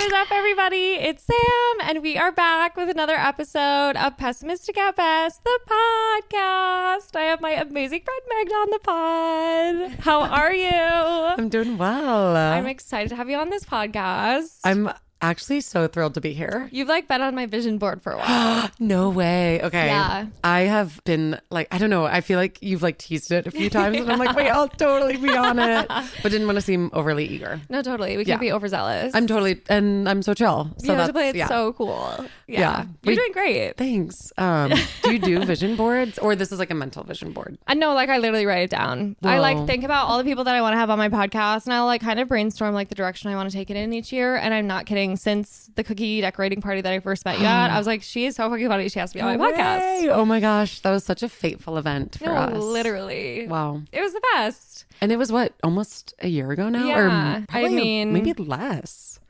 is up, everybody? It's Sam, and we are back with another episode of Pessimistic at Best, the podcast. I have my amazing friend Magda on the pod. How are you? I'm doing well. I'm excited to have you on this podcast. I'm actually so thrilled to be here. You've been on my vision board for a while. No way. Okay. Yeah. I have been I don't know. I feel like you've teased it a few times and I'm like, wait, I'll totally be on it. But didn't want to seem overly eager. No, totally. We can't be overzealous. I'm totally, and I'm so chill. So you have to play it so cool. Yeah. You're doing great. Thanks. Do you do vision boards, or this is like a mental vision board? I know, I literally write it down. Whoa. I think about all the people that I want to have on my podcast, and I'll kind of brainstorm the direction I want to take it in each year. And I'm not kidding. Since the cookie decorating party that I first met you at, I was like, she is so fucking funny. She has to be on my podcast. Oh my gosh, that was such a fateful event for us. Literally. Wow. It was the best. And it was almost a year ago now? Yeah. Or probably, maybe less.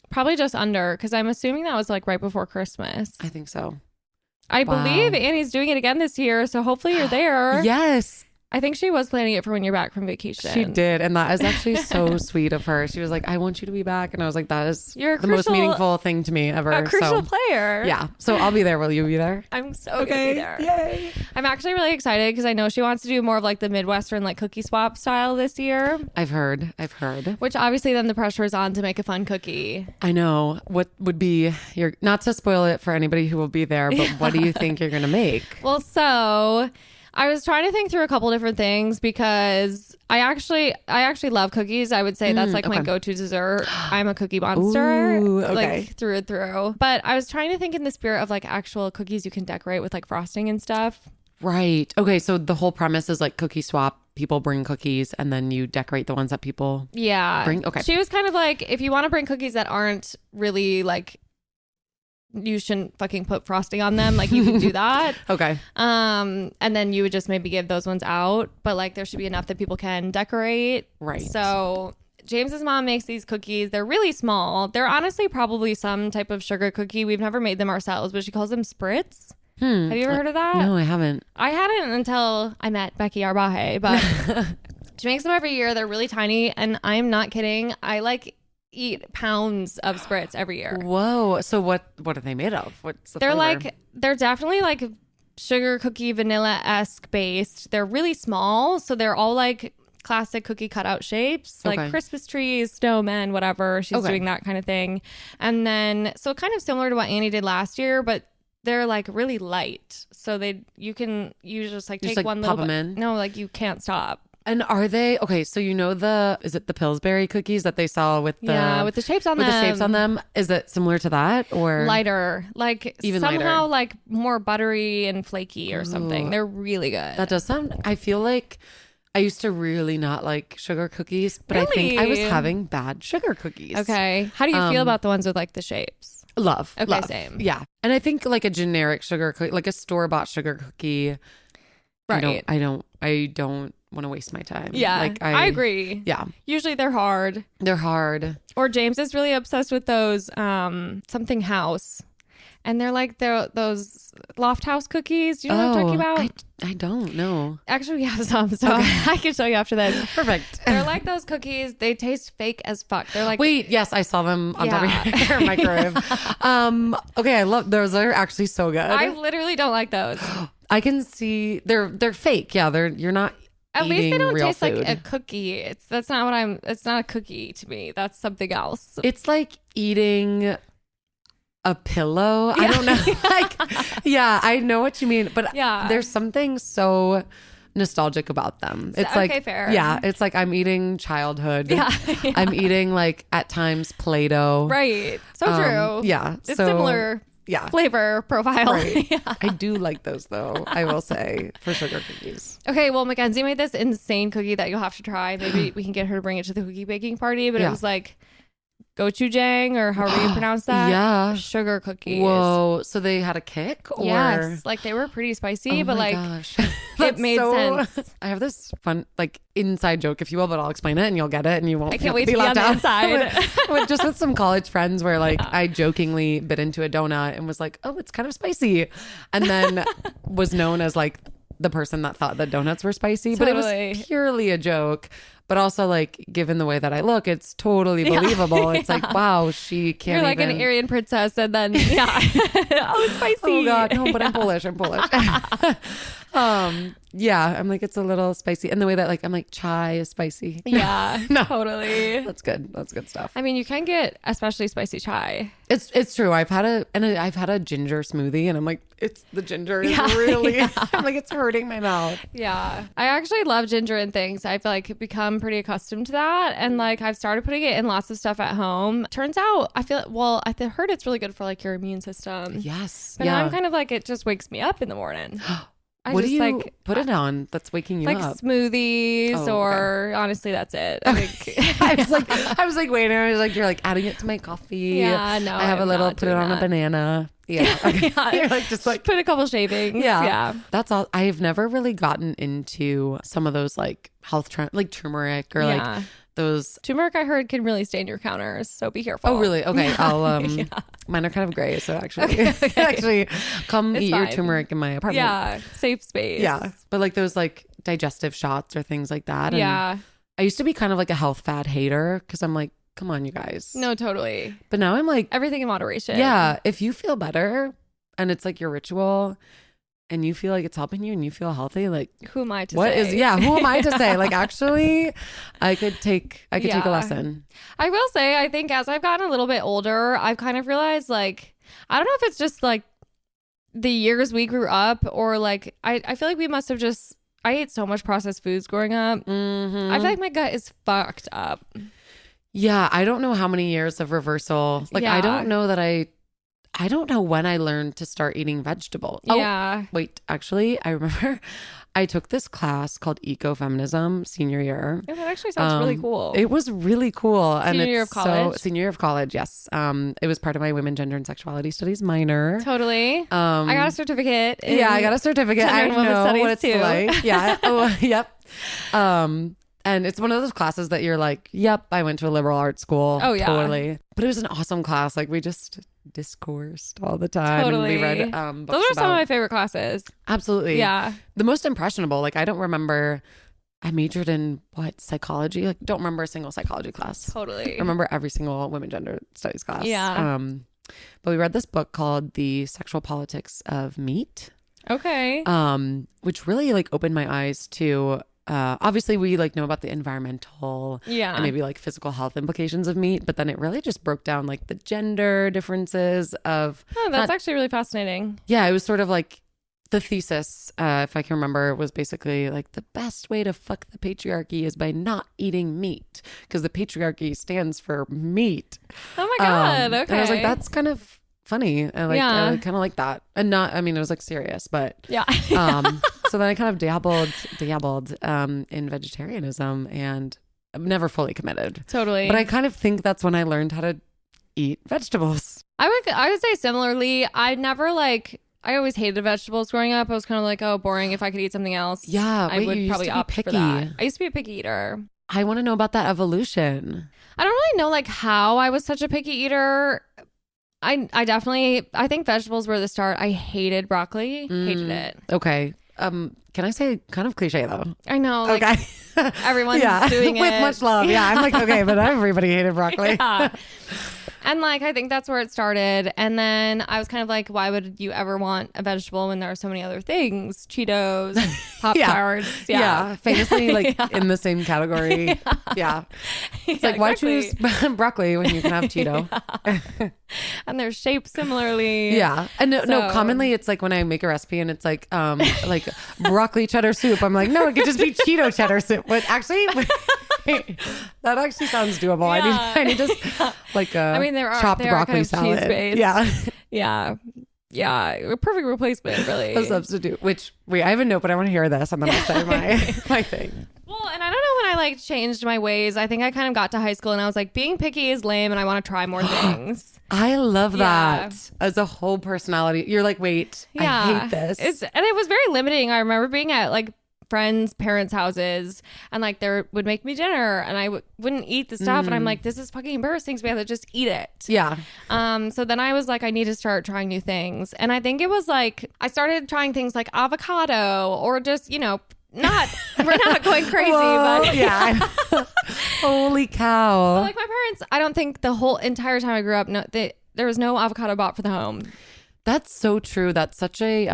Probably just under, because I'm assuming that was right before Christmas. I think so. I believe Annie's doing it again this year, so hopefully you're there. Yes. I think she was planning it for when you're back from vacation. She did. And that is actually so sweet of her. She was like, I want you to be back. And I was like, that is the most meaningful thing to me ever. A crucial player. Yeah. So I'll be there. Will you be there? I'm so going to be there. Yay. I'm actually really excited because I know she wants to do more of the Midwestern cookie swap style this year. I've heard. Which obviously then the pressure is on to make a fun cookie. I know. What would be not to spoil it for anybody who will be there, but what do you think you're going to make? Well, so I was trying to think through a couple different things because I actually love cookies. I would say that's my go-to dessert. I'm a cookie monster. Ooh, okay. Through and through. But I was trying to think in the spirit of actual cookies you can decorate with frosting and stuff. Right. Okay. So the whole premise is cookie swap. People bring cookies and then you decorate the ones that people bring. Okay. She was kind of if you want to bring cookies that aren't really you shouldn't fucking put frosting on them, you can do that. Okay. And then you would just maybe give those ones out, but there should be enough that people can decorate. Right. So James's mom makes these cookies. They're really small. They're honestly probably some type of sugar cookie. We've never made them ourselves, but she calls them spritz. Have you ever heard of that? No, I haven't. I hadn't until I met Becky Arbaje, but she makes them every year. They're really tiny, and I'm not kidding. I eat pounds of spritz every year. Whoa. So what are they made of? What's the flavor? They're definitely sugar cookie vanilla-esque based. They're really small, so they're all classic cookie cutout shapes, Christmas trees, snowmen, whatever. She's doing that kind of thing. And then so kind of similar to what Annie did last year, but they're really light. So you just take one little pop them in. No, you can't stop. And are they okay? So is it the Pillsbury cookies that they sell with the shapes on them? With the shapes on them, is it similar to that or lighter? Even somehow lighter. More buttery and flaky or something. They're really good. That does sound. I feel like I used to really not like sugar cookies, but really? I think I was having bad sugar cookies. Okay, how do you feel about the ones with the shapes? Love. Okay, love. same. Yeah, and I think a generic sugar cookie, a store bought sugar cookie. Right. I don't want to waste my time. Yeah, I agree. Yeah. Usually they're hard. Or James is really obsessed with those something house. And they're those Loft House cookies. Do you know what I'm talking about? I don't know. Actually, we have some, so I can show you after this. Perfect. They're those cookies. They taste fake as fuck. They're wait, yes, I saw them on top of your microwave. Okay, I love those. Are actually so good. I literally don't like those. I can see they're fake. Yeah, you're not. At least they don't taste food. like a cookie. It's not a cookie to me. That's something else. It's like eating a pillow. Yeah. I don't know. Yeah, I know what you mean, but there's something so nostalgic about them. It's okay, fair. Yeah, it's I'm eating childhood. Yeah. I'm eating at times Play-Doh. Right. So true. Yeah. It's similar. Yeah. Flavor profile. Right. Yeah. I do like those though, I will say, for sugar cookies. Okay, well, Mackenzie made this insane cookie that you'll have to try. Maybe we can get her to bring it to the cookie baking party, but it was gochujang, or however you pronounce that. Yeah. Sugar cookies. Whoa. So they had a kick? Or... Yes. They were pretty spicy, but gosh. it made sense. I have this fun, inside joke, if you will, but I'll explain it and you'll get it and you won't. I can't wait to be on the inside. Just with some college friends where I jokingly bit into a donut and was oh, it's kind of spicy. And then was known as the person that thought that donuts were spicy, but it was purely a joke. But also, like, given the way that I look, it's totally believable. It's like, wow, she can't. You're like an Aryan princess, and then oh, it's spicy. Oh God, no, but I'm Polish. Yeah, I'm like, it's a little spicy, and the way that, like, I'm like, chai is spicy. Yeah, no, totally. That's good. That's good stuff. I mean, you can get especially spicy chai. It's true. I've had a ginger smoothie, and I'm like, it's the ginger is really. I'm like, it's hurting my mouth. Yeah, I actually love ginger in things. I've like become pretty accustomed to that, and like I've started putting it in lots of stuff at home. Turns out, I heard it's really good for like your immune system. Yes, but now I'm kind of like, it just wakes me up in the morning. What do you like, put it on that's waking you like up? Smoothies or honestly, that's it. I think I was like waiting. I was like, you're like adding it to my coffee. Yeah, no, I have a little, put it on a banana. Yeah. Okay. You're like, just like put a couple shavings. Yeah. That's all. I've never really gotten into some of those like health trends, like turmeric or like those. Turmeric, I heard, can really stain your counters, so be careful. Oh, really? Okay. I'll mine are kind of gray, so actually come eat your turmeric in my apartment. Yeah, safe space. Yeah, but like those like digestive shots or things like that. And I used to be kind of like a health fad hater because I'm like, come on, you guys. No, totally. But now I'm like, everything in moderation. Yeah, if you feel better and it's like your ritual and you feel like it's helping you and you feel healthy, like, who am I to say? Who am I to say? Like, actually, I could take a lesson. I will say, I think as I've gotten a little bit older, I've kind of realized, like, I don't know if it's just like the years we grew up, or like I feel like we must have just, I ate so much processed foods growing up. I feel like my gut is fucked up. Yeah, I don't know how many years of reversal. Like, I don't know that I don't know when I learned to start eating vegetables. Yeah. Oh, wait, actually, I remember I took this class called Ecofeminism senior year. Yeah, that actually sounds really cool. It was really cool. Senior year of college? Senior year of college, yes. It was part of my women, gender, and sexuality studies minor. Totally. I got a certificate. I got a certificate. I know what it's like. Yeah. Oh, yep. And it's one of those classes that you're like, yep, I went to a liberal arts school. Oh, yeah. Totally. But it was an awesome class. Like, we just discoursed all the time. Totally. And we read books. Those are some of my favorite classes. Absolutely. Yeah. The most impressionable. Like, I don't remember, I majored in psychology? Like, don't remember a single psychology class. Totally. I remember every single women gender studies class. Yeah. But we read this book called The Sexual Politics of Meat. Okay. Which really like opened my eyes to obviously we like know about the environmental and maybe like physical health implications of meat, but then it really just broke down like the gender differences of that's actually really fascinating. Yeah, it was sort of like the thesis, if I can remember, was basically like the best way to fuck the patriarchy is by not eating meat, because the patriarchy stands for meat. Oh my God. Okay. And I was like, that's kind of funny. I kind of like that. And not, I mean, it was like serious, but so then I kind of dabbled in vegetarianism, and I'm never fully committed. Totally. But I kind of think that's when I learned how to eat vegetables. I would say similarly. I always hated vegetables growing up. I was kind of like, oh, boring. If I could eat something else, I would probably opt for that. I used to be a picky eater. I want to know about that evolution. I don't really know like how I was such a picky eater. I think vegetables were the start. I hated broccoli. Hated it. Okay. Can I say kind of cliche though? I know. Like, okay. Everyone's doing it. With much love. Yeah. I'm like, okay, but everybody hated broccoli. Yeah. And like, I think that's where it started. And then I was kind of like, why would you ever want a vegetable when there are so many other things? Cheetos, Pop-Tarts. Yeah. Famously like in the same category. Yeah. It's like, why choose broccoli when you can have Cheeto? And they're shaped similarly. Yeah. And no, commonly it's like when I make a recipe and it's like broccoli cheddar soup. I'm like, no, it could just be Cheeto cheddar soup. But actually, that actually sounds doable. Yeah. I need to like chopped broccoli salad. Cheese-based. Yeah. Yeah. A perfect replacement, really. A substitute. Which I have a note, but I want to hear this and then I'll say my thing. Well, and I don't know when I like changed my ways. I think I kind of got to high school and I was like, being picky is lame and I want to try more things. I love that as a whole personality. You're like, wait, I hate this. And it was very limiting. I remember being at like friends' parents' houses and like they would make me dinner and I wouldn't eat the stuff. And I'm like, this is fucking embarrassing. So we have to just eat it. Yeah. So then I was like, I need to start trying new things. And I think it was like, I started trying things like avocado or just, we're not going crazy, but yeah. Holy cow. But like my parents, I don't think the whole entire time I grew up, there was no avocado bought for the home. That's so true. That's such a,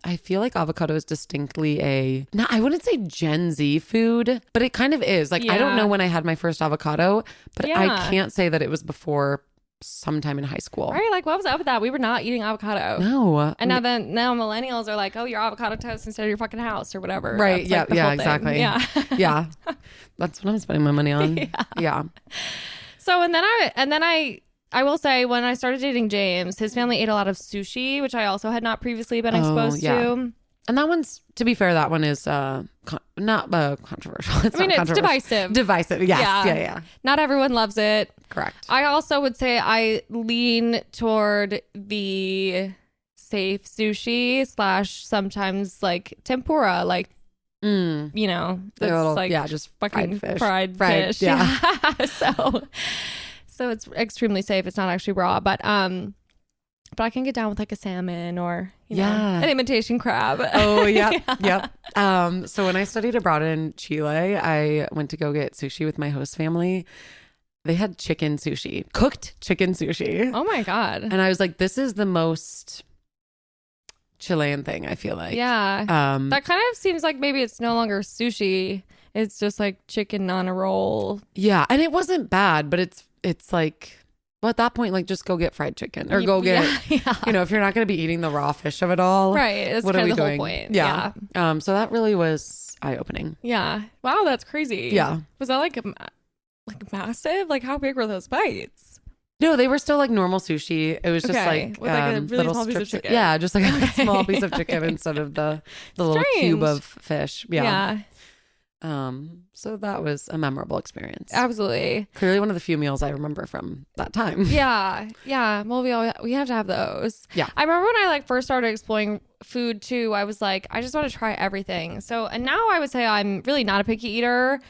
I feel like avocado is distinctly I wouldn't say Gen Z food, but it kind of is. Like, I don't know when I had my first avocado, but I can't say that it was before sometime in high school. Right? Like, what was up with that? We were not eating avocado. No. And now millennials are like, oh, your avocado toast instead of your fucking house or whatever. Right. That's yeah, exactly. Yeah. Yeah. That's what I'm spending my money on. Yeah. So, and then I will say when I started dating James, his family ate a lot of sushi, which I also had not previously been exposed to. And that one's, to be fair, that one is not controversial. It's divisive. Divisive, yes. Yeah. Not everyone loves it. Correct. I also would say I lean toward the safe sushi / sometimes like tempura, like, that's just fucking fried fish. Yeah. So it's extremely safe. It's not actually raw, but I can get down with like a salmon or an imitation crab. Oh yeah, yep. So when I studied abroad in Chile, I went to go get sushi with my host family. They had chicken sushi, cooked chicken sushi. Oh my God! And I was like, this is the most Chilean thing, I feel like. Yeah. That kind of seems like maybe it's no longer sushi. It's just like chicken on a roll. Yeah, and it wasn't bad, but it's like, well, at that point, like, just go get fried chicken or go get, if you're not going to be eating the raw fish of it all. Right. That's what kind are we of the doing? whole point. Yeah. So that really was eye-opening. Yeah. Wow, that's crazy. Yeah. Was that like massive? Like, how big were those bites? No, they were still like normal sushi. It was just like, with like a really little small piece of chicken. Yeah, just like a small piece of chicken instead of the little cube of fish. Yeah. So that was a memorable experience. Absolutely. Clearly one of the few meals I remember from that time. Yeah. Well, we have to have those. Yeah. I remember when I first started exploring food too, I was like, I just want to try everything. So, and now I would say I'm really not a picky eater.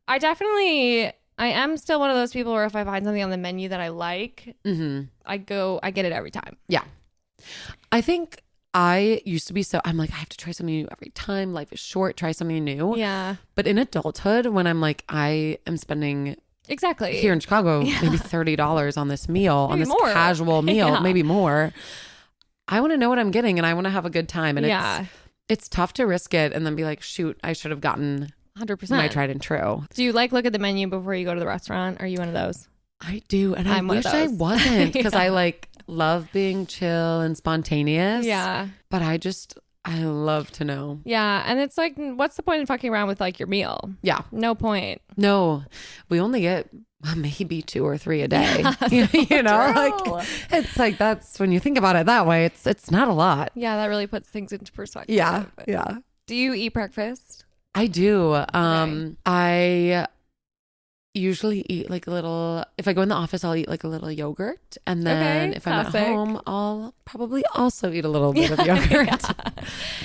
I am still one of those people where if I find something on the menu that I like, I get it every time. Yeah. I think I used to be I'm like, I have to try something new every time. Life is short. Try something new. Yeah. But in adulthood, when I'm like, I am spending here in Chicago, maybe $30 on this meal, on this casual meal, maybe more. I want to know what I'm getting and I want to have a good time. And it's tough to risk it and then be like, shoot, I should have gotten 100%. my tried and true. Do you look at the menu before you go to the restaurant? Are you one of those? I do. And I wish I wasn't because I love being chill and spontaneous. Yeah. But I love to know. Yeah. And it's like, what's the point in fucking around with like your meal? Yeah. No point. No. We only get maybe 2 or 3 a day. Like it's like that's when you think about it that way, it's not a lot. Yeah, that really puts things into perspective. Yeah. Yeah. Do you eat breakfast? I do. I usually eat like a little, if I go in the office, I'll eat like a little yogurt. And then if I'm at home, I'll probably also eat a little bit of yogurt.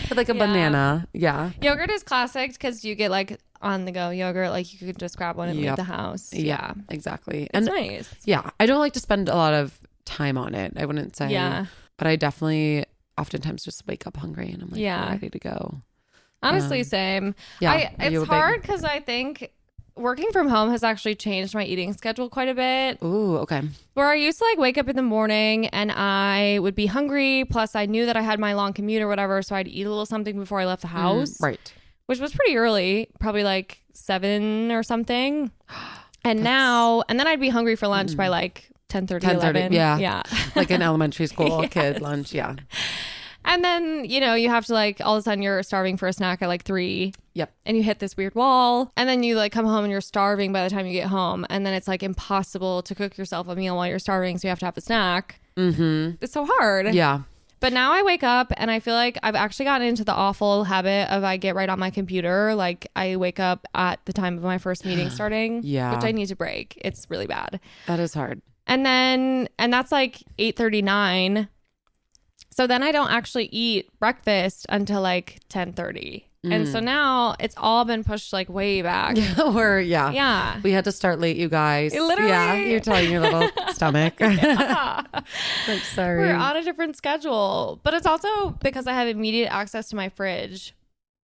With like a banana. Yeah. Yogurt is classic because you get like on the go yogurt. Like you could just grab one and leave the house. Yeah, exactly. It's nice. Yeah. I don't like to spend a lot of time on it. I wouldn't say. Yeah. But I definitely oftentimes just wake up hungry and I'm like ready to go. Honestly, same. Yeah. It's hard because I think working from home has actually changed my eating schedule quite a bit. Ooh, okay. Where I used to like wake up in the morning and I would be hungry. Plus I knew that I had my long commute or whatever. So I'd eat a little something before I left the house. Right. Which was pretty early, probably like 7 or something. And then I'd be hungry for lunch by like 10:30, 11. Yeah. Like an elementary school kid lunch. Yeah. And then, you have to like, all of a sudden you're starving for a snack at like 3. Yep. And you hit this weird wall. And then you like come home and you're starving by the time you get home. And then it's like impossible to cook yourself a meal while you're starving. So you have to have a snack. Mm-hmm. It's so hard. Yeah. But now I wake up and I feel like I've actually gotten into the awful habit of I get right on my computer. Like I wake up at the time of my first meeting starting. Yeah. Which I need to break. It's really bad. That is hard. And that's like 8:39. So then I don't actually eat breakfast until like 10:30. And so now it's all been pushed like way back. Yeah. We had to start late, you guys. Literally. Yeah. You're telling your little stomach. Like, sorry. We're on a different schedule. But it's also because I have immediate access to my fridge.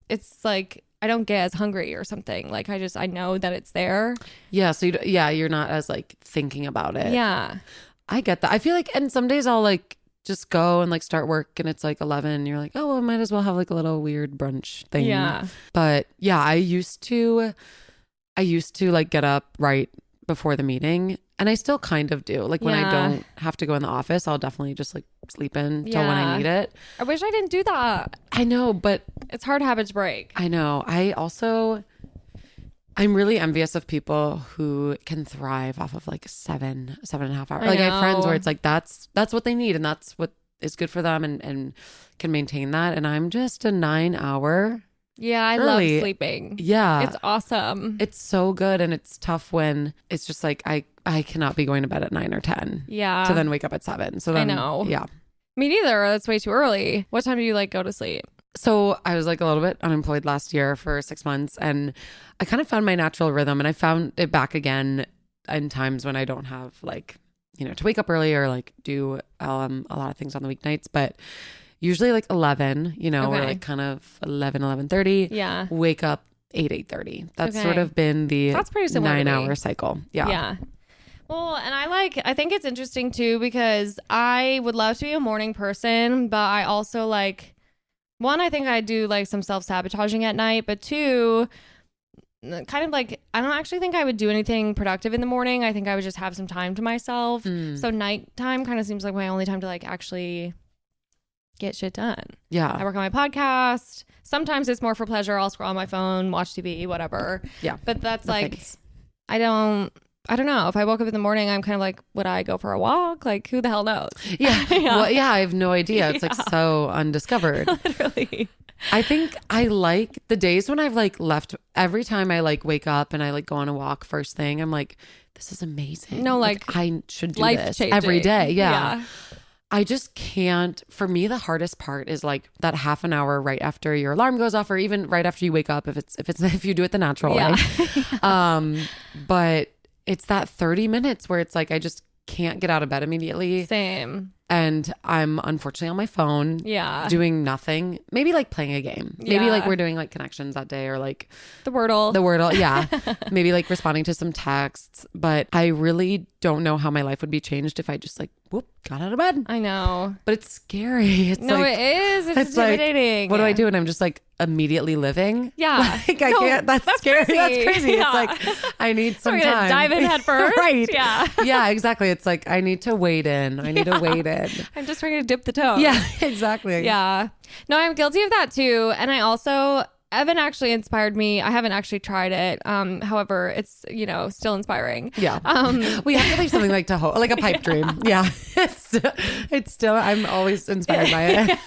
It's like I don't get as hungry or something. Like I know that it's there. Yeah. So you're not as like thinking about it. Yeah. I get that. I feel like, and some days I'll like just go and like start work and it's like 11 and you're like, oh, well, I might as well have like a little weird brunch thing. Yeah. But yeah, I used to like get up right before the meeting, and I still kind of do. Like when I don't have to go in the office, I'll definitely just like sleep in till when I need it. I wish I didn't do that. I know, but it's hard habit to break. I know. I'm really envious of people who can thrive off of like 7.5 hours. Like I have friends where it's like that's what they need and that's what is good for them and can maintain that. And I'm just a 9-hour. Yeah, I love sleeping. Yeah. It's awesome. It's so good, and it's tough when it's just like I cannot be going to bed at 9 or 10. Yeah. To then wake up at 7. So then I know. Yeah. Me neither. That's way too early. What time do you like go to sleep? So I was like a little bit unemployed last year for 6 months, and I kind of found my natural rhythm, and I found it back again in times when I don't have like, to wake up early or like do a lot of things on the weeknights, but usually like 11, or like kind of 11:30. Yeah. Wake up 8:30. That's sort of been the 9-hour cycle. Yeah. Yeah. Well, and I think it's interesting too, because I would love to be a morning person, but I also like, one, I think I do like some self-sabotaging at night, but two, kind of like, I don't actually think I would do anything productive in the morning. I think I would just have some time to myself. So nighttime kind of seems like my only time to like actually get shit done. Yeah. I work on my podcast. Sometimes it's more for pleasure. I'll scroll on my phone, watch TV, whatever. Yeah. But that's like, I don't know. If I woke up in the morning, I'm kind of like, would I go for a walk? Like, who the hell knows? Yeah. Well, I have no idea. It's like so undiscovered. Literally. I think I like the days when I've like left, every time I like wake up and I like go on a walk first thing, I'm like, this is amazing. No, like I should do this changing. every day. Yeah. I just can't. For me, the hardest part is like that half an hour right after your alarm goes off, or even right after you wake up, if you do it the natural way. But it's that 30 minutes where it's like I just can't get out of bed immediately. Same. And I'm unfortunately on my phone. Yeah. Doing nothing. Maybe like playing a game. Maybe like we're doing like connections that day, or like the Wordle. Yeah. Maybe like responding to some texts. But I really don't know how my life would be changed if I just like, whoop, got out of bed. I know. But it's scary. It's no, like, it is. It's intimidating. Like, what do I do? And I'm just like immediately living. Yeah. Like I can't. That's scary. Crazy. That's crazy. Yeah. It's like I need some We're time. dive in head first. Right. Yeah. Yeah, exactly. It's like I need to wade in. I'm just trying to dip the toe. Yeah, exactly. Yeah. No, I'm guilty of that too. And I also, Evan actually inspired me. I haven't actually tried it. However, it's, still inspiring. Yeah. We have to leave something like like a pipe dream. Yeah. It's still, I'm always inspired by it.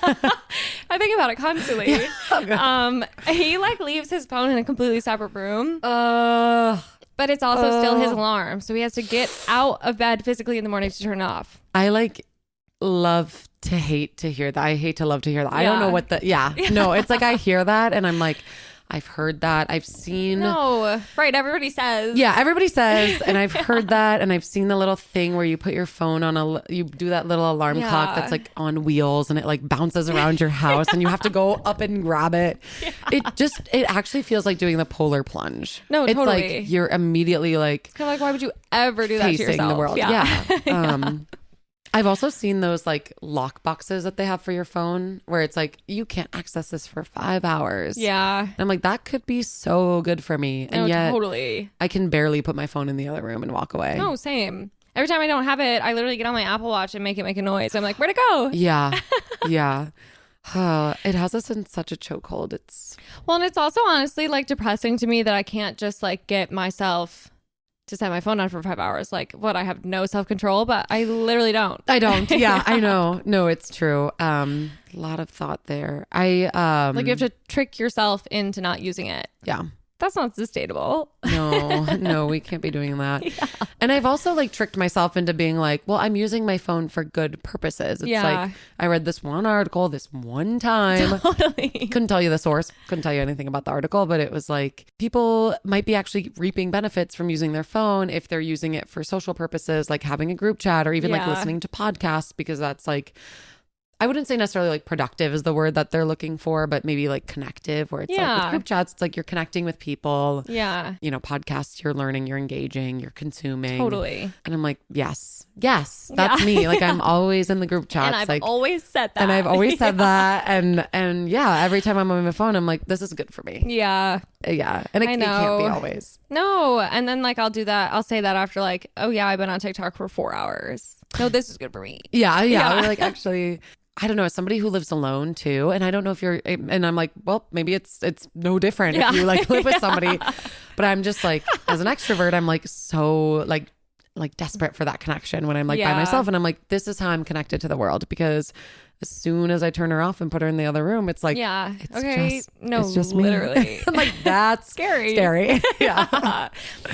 I think about it constantly. Yeah. Oh, he like leaves his phone in a completely separate room. But it's also still his alarm. So he has to get out of bed physically in the morning to turn it off. I like love to hate to hear that. I hate to love to hear that. I don't know what no, it's like I hear that and I'm like, I've heard that. I've seen. No, right. Everybody says. Yeah, everybody says. And I've heard that. And I've seen the little thing where you put your phone on you do that little alarm clock that's like on wheels and it like bounces around your house and you have to go up and grab it. Yeah. It actually feels like doing the polar plunge. No, it's totally. Like you're immediately like. It's kind of like, why would you ever do that to yourself? The world. Yeah. I've also seen those like lock boxes that they have for your phone where it's like, you can't access this for 5 hours. Yeah. And I'm like, that could be so good for me. And yet totally. I can barely put my phone in the other room and walk away. No, same. Every time I don't have it, I literally get on my Apple Watch and make it make a noise. I'm like, where'd it go? Yeah. Yeah. It has us in such a chokehold. Well, and it's also honestly like depressing to me that I can't just like get myself to set my phone on for 5 hours. Like what? I have no self-control, but I literally don't. I don't. Yeah, I know. No, it's true. A lot of thought there. Like you have to trick yourself into not using it. Yeah. That's not sustainable. No, we can't be doing that. Yeah. And I've also like tricked myself into being like, well, I'm using my phone for good purposes. It's like, I read this one article this one time. Totally. Couldn't tell you the source, couldn't tell you anything about the article, but it was like people might be actually reaping benefits from using their phone if they're using it for social purposes, like having a group chat or even like listening to podcasts, because that's like, I wouldn't say necessarily like productive is the word that they're looking for, but maybe like connective, where it's like with group chats, it's like you're connecting with people. Yeah. You know, podcasts, you're learning, you're engaging, you're consuming. Totally. And I'm like, yes, that's me. Like I'm always in the group chats. And I've like, always said that. And I've always said that. And yeah, every time I'm on my phone, I'm like, this is good for me. Yeah. Yeah. And it can't be always. No. And then like I'll do that. I'll say that after like, oh yeah, I've been on TikTok for 4 hours. No, this is good for me. Yeah. We're like, actually, I don't know, as somebody who lives alone too, and I don't know if you're, and I'm like, well, maybe it's no different if you like live with somebody, but I'm just like, as an extrovert, I'm like so like desperate for that connection when I'm like by myself, and I'm like, this is how I'm connected to the world, because as soon as I turn her off and put her in the other room, it's like, it's just literally. Me. I'm like, that's scary. Yeah.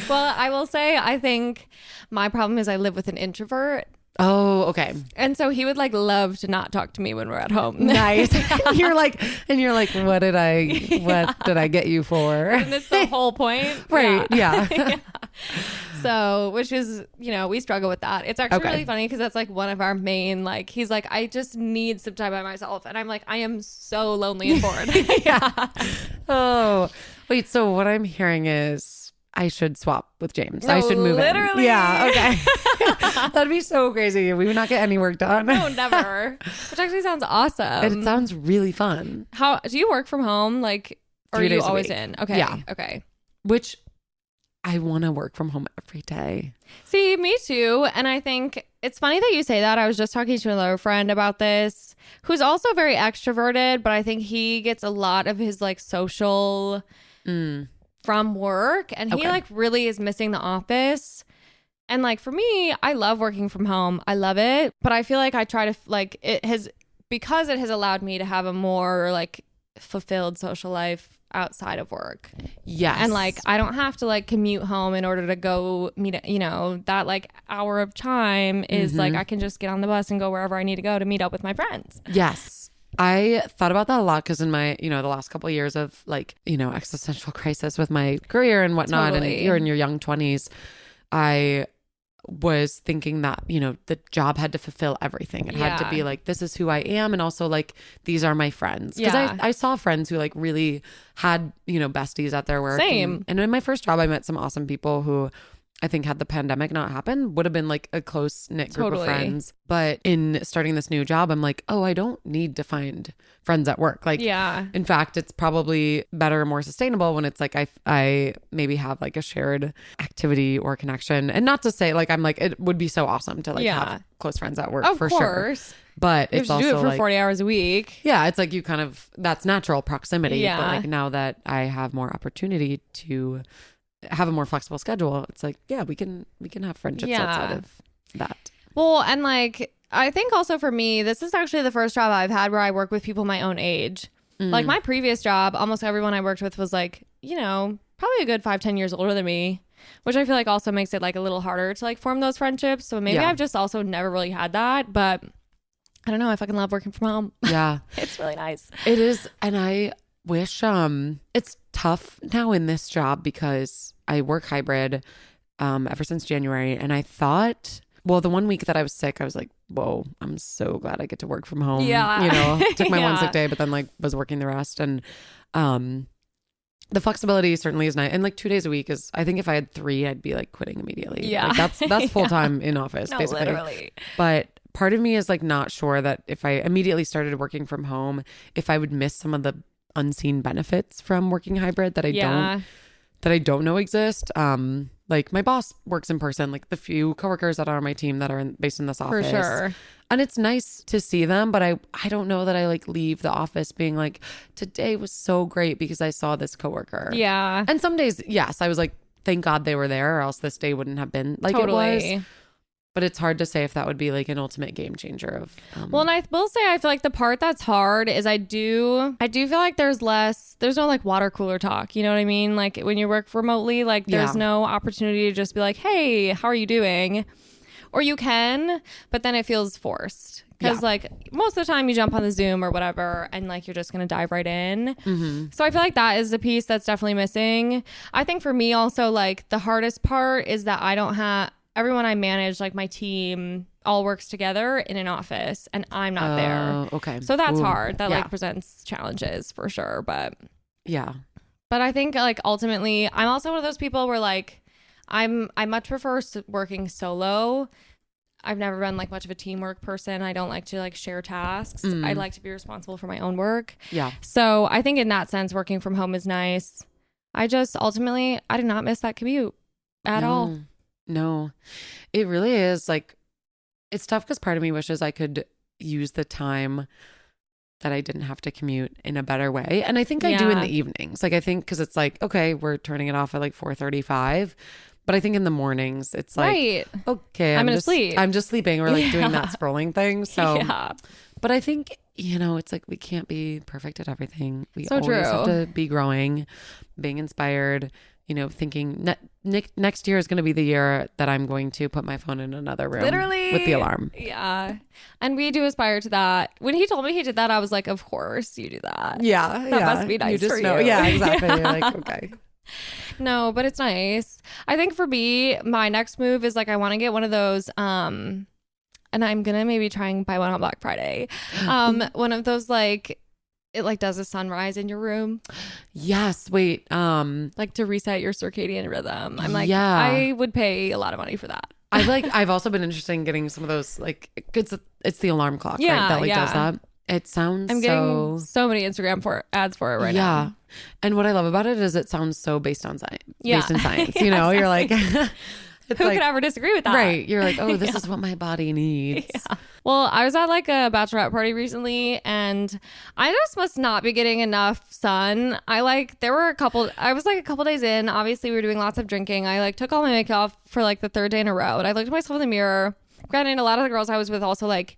Well, I will say, I think my problem is I live with an introvert. Oh, okay. And so he would like love to not talk to me when we're at home. Nice. You're like, what did I get you for? Isn't this the whole point? Right. Yeah. So, which is, we struggle with that. It's actually really funny because that's like one of our main, like, he's like, I just need some time by myself. And I'm like, I am so lonely and bored. Yeah. Oh, wait. So what I'm hearing is I should swap with James. I should move literally. In. Yeah. Okay. That'd be so crazy. We would not get any work done. No, never. Which actually sounds awesome. It sounds really fun. How do you work from home? Like, or 3 are you days always a week. in? Okay. Yeah. Okay. Which I want to work from home every day. See, me too. And I think it's funny that you say that. I was just talking to another friend about this, who's also very extroverted, but I think he gets a lot of his like social from work, and he like really is missing the office. And like for me, I love working from home. I love it, but I feel like I try to like because it has allowed me to have a more like fulfilled social life outside of work. Yes. And like I don't have to like commute home in order to go meet, that like hour of time is like I can just get on the bus and go wherever I need to go to meet up with my friends. Yes. I thought about that a lot because in my, the last couple of years of like, existential crisis with my career and whatnot, and you're in your young 20s, I was thinking that, the job had to fulfill everything. It had to be like, this is who I am. And also like, these are my friends. Because I saw friends who like really had, besties at their work. Same. And in my first job, I met some awesome people who I think had the pandemic not happened, would have been like a close knit group of friends. But in starting this new job, I'm like, oh, I don't need to find friends at work. Like, in fact, it's probably better and more sustainable when it's like I maybe have like a shared activity or connection. And not to say like, I'm like, it would be so awesome to like have close friends at work for sure. But it's also do it for like 40 hours a week. Yeah, it's like you kind of, that's natural proximity. Yeah. But like now that I have more opportunity to have a more flexible schedule, it's like, yeah, we can have friendships outside of that. Well, and like I think also for me, this is actually the first job I've had where I work with people my own age. Like my previous job, almost everyone I worked with was like, probably a good 5-10 years older than me, which I feel like also makes it like a little harder to like form those friendships. So maybe I've just also never really had that, but I don't know. I fucking love working from home. Yeah. It's really nice. It is. And I wish it's tough now in this job because I work hybrid ever since January, and I thought, well, the 1 week that I was sick, I was like, whoa, I'm so glad I get to work from home. Took my one sick day, but then like was working the rest. And the flexibility certainly is nice. And like 2 days a week is, I think if I had 3, I'd be like quitting immediately. Like that's full time in office, basically. Literally. But part of me is like not sure that if I immediately started working from home, if I would miss some of the unseen benefits from working hybrid that I don't know exist. Like my boss works in person, like the few coworkers that are on my team that are based in this office. For sure. And it's nice to see them, but I don't know that I like leave the office being like, today was so great because I saw this coworker. Yeah. And some days, yes, I was like, thank God they were there or else this day wouldn't have been like it was. But it's hard to say if that would be like an ultimate game changer of. Well, and I will say, I feel like the part that's hard is I do feel like there's no like water cooler talk. You know what I mean? Like when you work remotely, like there's no opportunity to just be like, hey, how are you doing? Or you can, but then it feels forced. Because like most of the time you jump on the Zoom or whatever and like you're just going to dive right in. Mm-hmm. So I feel like that is the piece that's definitely missing. I think for me also, like the hardest part is that I don't have everyone I manage, like my team all works together in an office and I'm not there. Okay. So that's hard. That like presents challenges for sure. But but I think like ultimately I'm also one of those people where like I much prefer working solo. I've never been like much of a teamwork person. I don't like to like share tasks. I like to be responsible for my own work. Yeah. So I think in that sense, working from home is nice. I just ultimately, I did not miss that commute at all. No, it really is like, it's tough because part of me wishes I could use the time that I didn't have to commute in a better way. And I think I do in the evenings. Like I think because it's like, okay, we're turning it off at like 4:35. But I think in the mornings it's like, okay, I'm just sleep. I'm just sleeping or like doing that scrolling thing. So, but I think, it's like we can't be perfect at everything. We always have to be growing, being inspired, thinking next year is going to be the year that I'm going to put my phone in another room. Literally. With the alarm. Yeah. And we do aspire to that. When he told me he did that, I was like, of course you do that. Yeah. That must be nice for you. Yeah, exactly. You're like, okay. No, but it's nice. I think for me, my next move is like I want to get one of those and I'm gonna maybe try and buy one on Black Friday. One of those like it like does a sunrise in your room. Yes. Wait. Like to reset your circadian rhythm. I'm like, I would pay a lot of money for that. I've also been interested in getting some of those like it's the alarm clock, right? That like does that. It sounds I'm getting so many Instagram ads for it right now. Yeah. And what I love about it is it sounds so based on science. Based in science. You're like who could ever disagree with that? Right. You're like, oh, this is what my body needs. Yeah. Well, I was at like a bachelorette party recently and I just must not be getting enough sun. I was like a couple days in. Obviously, we were doing lots of drinking. I like took all my makeup off for like the third day in a row. And I looked at myself in the mirror. Granted, a lot of the girls I was with also like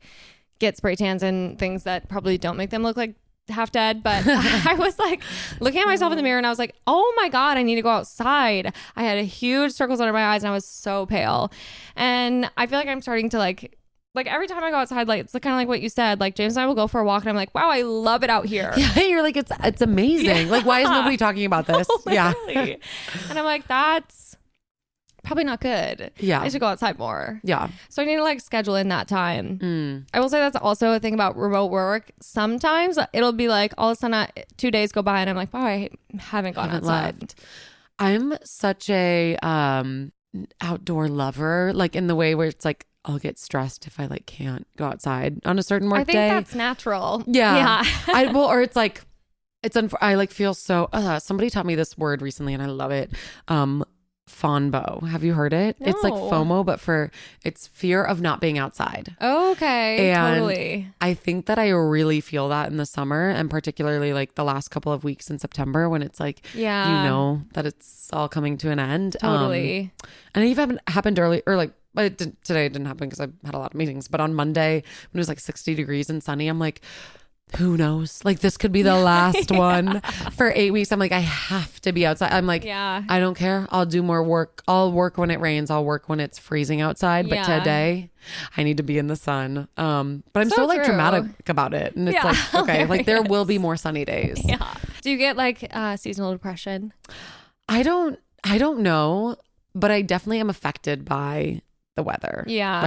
get spray tans and things that probably don't make them look like half dead, but I was like looking at myself in the mirror and I was like, oh my God, I need to go outside. I had huge circles under my eyes and I was so pale. And I feel like I'm starting to like every time I go outside, like it's kind of like what you said, like James and I will go for a walk and I'm like, wow, I love it out here. Yeah, you're like, it's amazing. Like, why is nobody talking about this? Yeah. And I'm like, that's probably not good. Yeah. I should go outside more. Yeah. So I need to like schedule in that time. I will say that's also a thing about remote work. Sometimes it'll be like all of a sudden 2 days go by and I'm like, wow, I haven't gone outside. Left. I'm such a outdoor lover, like in the way where it's like I'll get stressed if I like can't go outside on a certain work day. I think that's natural. Yeah. Or it's like, I like feel so, somebody taught me this word recently and I love it. FOMO. Have you heard it? No. It's like FOMO, but it's fear of not being outside. Okay. And totally. I think that I really feel that in the summer and particularly like the last couple of weeks in September when it's like, that it's all coming to an end. Totally. And it even happened early or like, today it didn't happen because I had a lot of meetings, but on Monday when it was like 60 degrees and sunny, I'm like, who knows? Like this could be the last one for 8 weeks. I'm like, I have to be outside. I'm like, I don't care. I'll do more work. I'll work when it rains. I'll work when it's freezing outside. But today I need to be in the sun. But I'm so like dramatic about it. And it's like, okay, like there will be more sunny days. Yeah. Do you get like seasonal depression? I don't know, but I definitely am affected by the weather. Yeah.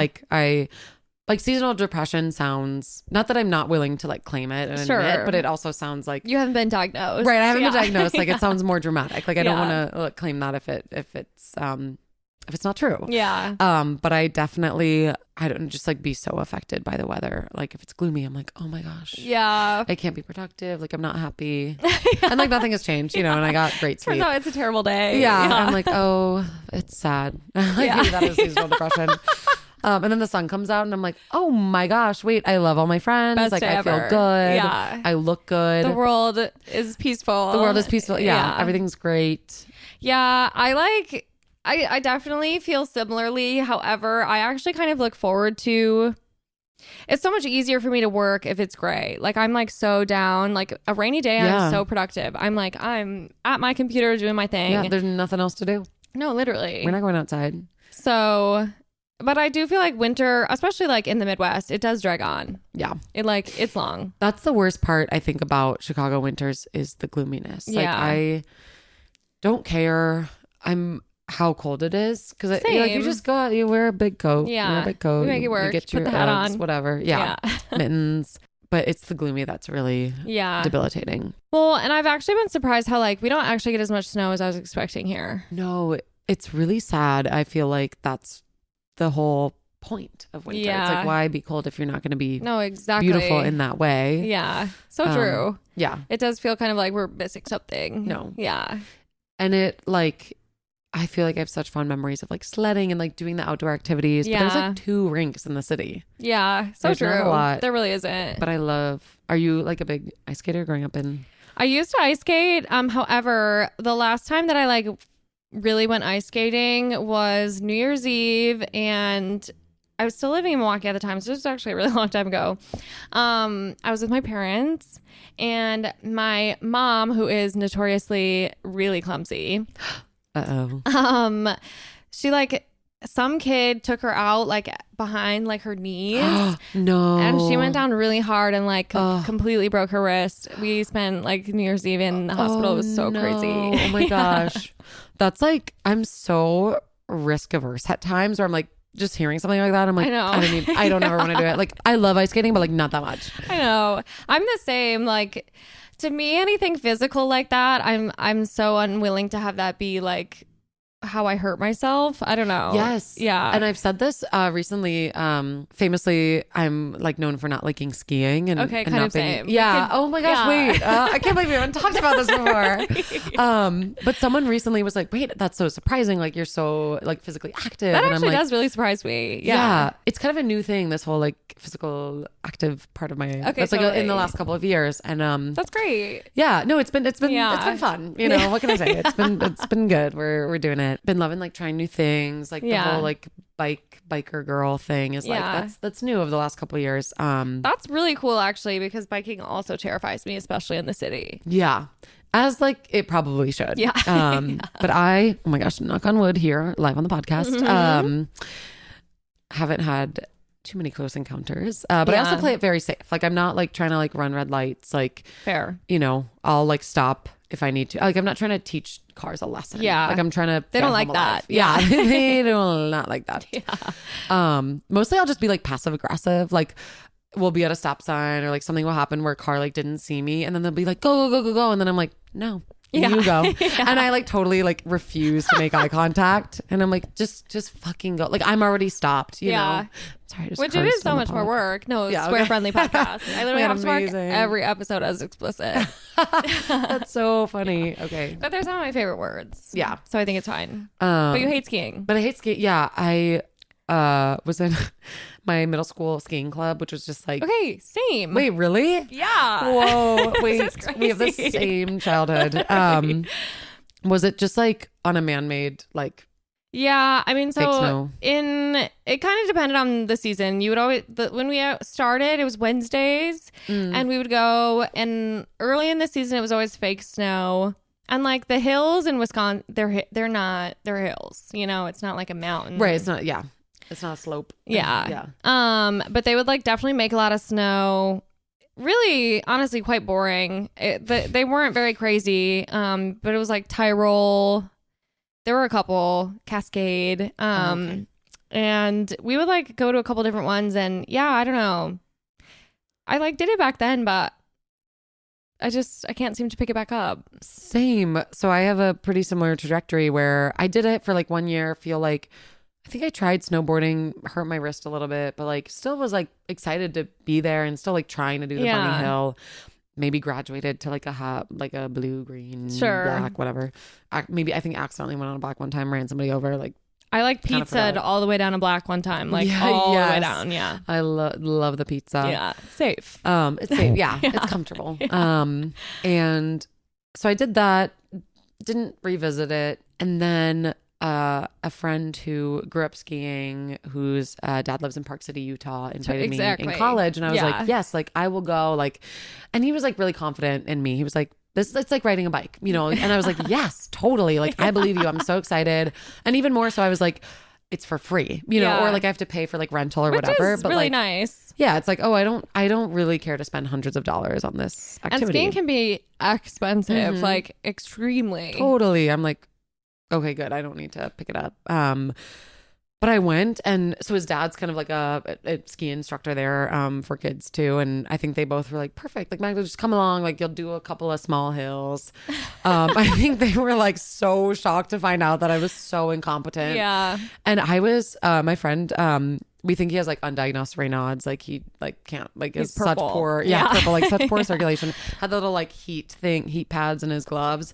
Like seasonal depression sounds, not that I'm not willing to like claim it and admit, but it also sounds like you haven't been diagnosed. Right. I haven't been diagnosed. Like it sounds more dramatic. Like I don't want to claim that if it's not true. Yeah. But I don't just like be so affected by the weather. Like if it's gloomy, I'm like, oh my gosh. Yeah. I can't be productive. Like I'm not happy. And like nothing has changed, and I got great sleep. Turns out it's a terrible day. Yeah. I'm like, oh, it's sad. Maybe that is seasonal depression. And then the sun comes out and I'm like, oh my gosh, wait, I love all my friends. Best like day I ever. feel good. Yeah. I look good. The world is peaceful. Yeah. Everything's great. Yeah. I definitely feel similarly. However, I actually kind of look forward to, it's so much easier for me to work if it's gray. Like I'm like so down, like a rainy day, I'm so productive. I'm like, I'm at my computer doing my thing. Yeah, there's nothing else to do. No, literally. We're not going outside. So, but I do feel like winter, especially like in the Midwest, it does drag on. Yeah. It's long. That's the worst part, I think, about Chicago winters is the gloominess. Like I don't care how cold it is. Because you just go out, you wear a big coat. Yeah. You wear a big coat. You make it work. You get your put the hat on. Whatever. Yeah. Mittens. But it's the gloomy that's really debilitating. Well, and I've actually been surprised how like we don't actually get as much snow as I was expecting here. No, it's really sad. I feel like that's the whole point of winter. It's like, why be cold if you're not going to be beautiful in that way? Yeah. So true. Yeah. It does feel kind of like we're missing something. No. Yeah. And it like, I feel like I have such fond memories of like sledding and like doing the outdoor activities. Yeah. But there's like 2 rinks in the city. Yeah. So there's true. Not a lot. There really isn't. But are you like a big ice skater growing up in? I used to ice skate. However, the last time that I like really went ice skating was New Year's Eve, and I was still living in Milwaukee at the time, so this was actually a really long time ago. I was with my parents, and my mom, who is notoriously really clumsy. She like some kid took her out like behind like her knees. No. And she went down really hard and like completely broke her wrist. We spent like New Year's Eve in the hospital. It was so crazy. Oh my gosh. That's like, I'm so risk averse at times where I'm like, just hearing something like that, I'm like, I don't ever want to do it. Like, I love ice skating, but like not that much. I know. I'm the same. Like, to me, anything physical like that, I'm so unwilling to have that be like how I hurt myself. I don't know. Yes. Yeah. And I've said this recently. Famously, I'm like known for not liking skiing and kind of same. Yeah. Oh my gosh. Wait. I can't believe we haven't talked about this before. But someone recently was like, "Wait, that's so surprising. Like you're so like physically active." That and actually I'm like, does really surprise me. Yeah. It's kind of a new thing. This whole like physical active part of my. That's like in the last couple of years, and that's great. Yeah. No, it's been fun. You know, what can I say? It's been good. We're doing it. Been loving like trying new things, like the whole like biker girl thing is like that's new over the last couple of years. That's really cool actually, because biking also terrifies me, especially in the city. Yeah, as like it probably should. Yeah. But oh my gosh, knock on wood here live on the podcast. Haven't had too many close encounters, but I also play it very safe. Like I'm not like trying to like run red lights. Like fair, you know, I'll like stop if I need to. Like I'm not trying to teach cars a lesson. Yeah, like I'm trying to. They don't like that. Yeah, they do not like that. Yeah. Mostly I'll just be like passive aggressive. Like we'll be at a stop sign or like something will happen where a car like didn't see me, and then they'll be like go go go go go, and then I'm like no. You go. And I like totally like refuse to make eye contact. And I'm like, just fucking go. Like I'm already stopped, you know? Sorry, which it is so much more work. No, swear friendly podcast. I literally have to mark every episode as explicit. That's so funny. Okay. But they're some of my favorite words. Yeah. So I think it's fine. But you hate skiing. But I hate skiing. Yeah. I was in my middle school skiing club, which was just like, okay, same. Wait, really? Yeah. Whoa. Wait, we have the same childhood. Was it just like on a man-made like? Yeah, I mean, so it kind of depended on the season. You would always when we started, it was Wednesdays, and we would go. And early in the season, it was always fake snow. And like the hills in Wisconsin, they're hills. You know, it's not like a mountain, right? It's not. Yeah. It's not a slope. Yeah. But they would like definitely make a lot of snow. Really, honestly, quite boring. They weren't very crazy. But it was like Tyrol. There were a couple, Cascade. And we would like go to a couple different ones. And yeah, I don't know. I like did it back then, but I can't seem to pick it back up. Same. So I have a pretty similar trajectory where I did it for like 1 year. Feel like I think I tried snowboarding, hurt my wrist a little bit, but like still was like excited to be there and still like trying to do the bunny hill. Maybe graduated to like a blue, green, black, whatever. I think accidentally went on a black one time, ran somebody over. Like I like pizza all the way down a black one time, like all the way down. Yeah, I love the pizza. Yeah, safe. It's safe. Yeah, it's comfortable. And so I did that. Didn't revisit it, and then a friend who grew up skiing, whose dad lives in Park City, Utah, invited me in college. And I was like, yes, like I will go. Like, and he was like really confident in me. He was like, it's like riding a bike, you know? And I was like, yes, totally. Like, I believe you. I'm so excited. And even more so, I was like, it's for free, you know, or like I have to pay for like rental or whatever. Is but really like, nice. Yeah. It's like, oh, I don't really care to spend hundreds of dollars on this activity. And skiing can be expensive, like extremely. Totally. I'm like, okay, good. I don't need to pick it up. But I went, and so his dad's kind of like a ski instructor there for kids too. And I think they both were like, perfect. Like, Magda, just come along. Like, you'll do a couple of small hills. I think they were like so shocked to find out that I was so incompetent. Yeah. And I was, my friend, we think he has like undiagnosed Raynaud's, like he like can't, like is such poor, purple, like such poor circulation. Had the little like heat pads in his gloves.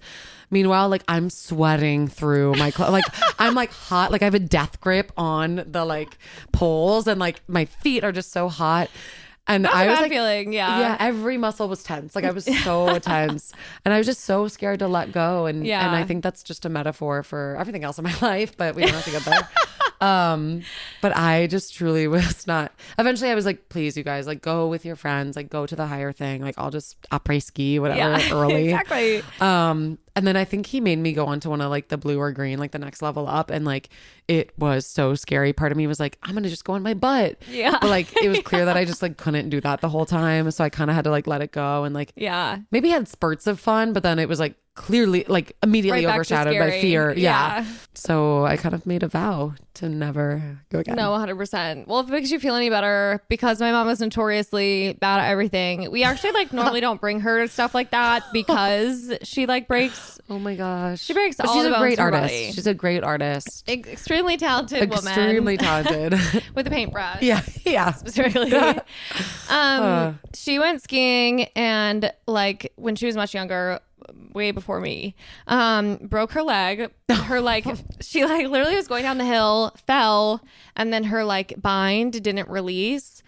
Meanwhile, like I'm sweating through my clothes, like I'm like hot, like I have a death grip on the like poles, and like my feet are just so hot. And I was like feeling, yeah, every muscle was tense. Like I was so tense, and I was just so scared to let go. And I think that's just a metaphor for everything else in my life, but we don't have to get there. But I just truly was not. Eventually I was like, please, you guys, like go with your friends, like go to the higher thing. Like I'll just après ski, whatever, early. Exactly. And then I think he made me go onto one of like the blue or green, like the next level up. And like, it was so scary. Part of me was like, I'm going to just go on my butt. Yeah. But like, it was clear that I just like couldn't do that the whole time. So I kind of had to like let it go, and like, maybe had spurts of fun, but then it was like clearly like immediately overshadowed by fear. Yeah. So I kind of made a vow to never go again. No, 100%. Well, if it makes you feel any better, because my mom was notoriously bad at everything, we actually like normally don't bring her to stuff like that because she like breaks. Oh my gosh. She breaks all the bones great in her artist. body. She's a great artist. Extremely talented woman. Extremely talented. With a paintbrush. Yeah. Specifically. She went skiing, and like when she was much younger, way before me, broke her leg. Her like she like literally was going down the hill, fell, and then her like bind didn't release.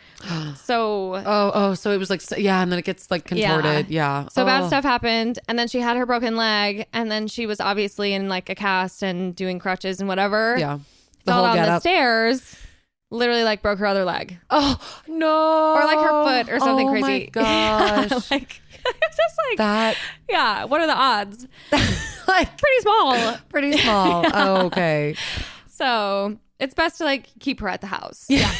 So so it was like, and then it gets like contorted. So bad stuff happened, and then she had her broken leg, and then she was obviously in like a cast and doing crutches and whatever. Fell down the stairs, literally like broke her other leg. Oh no. Or like her foot or something crazy. Oh my gosh. Like it's just like that. Yeah, what are the odds? Like pretty small. Oh, okay. So it's best to like keep her at the house. Yeah.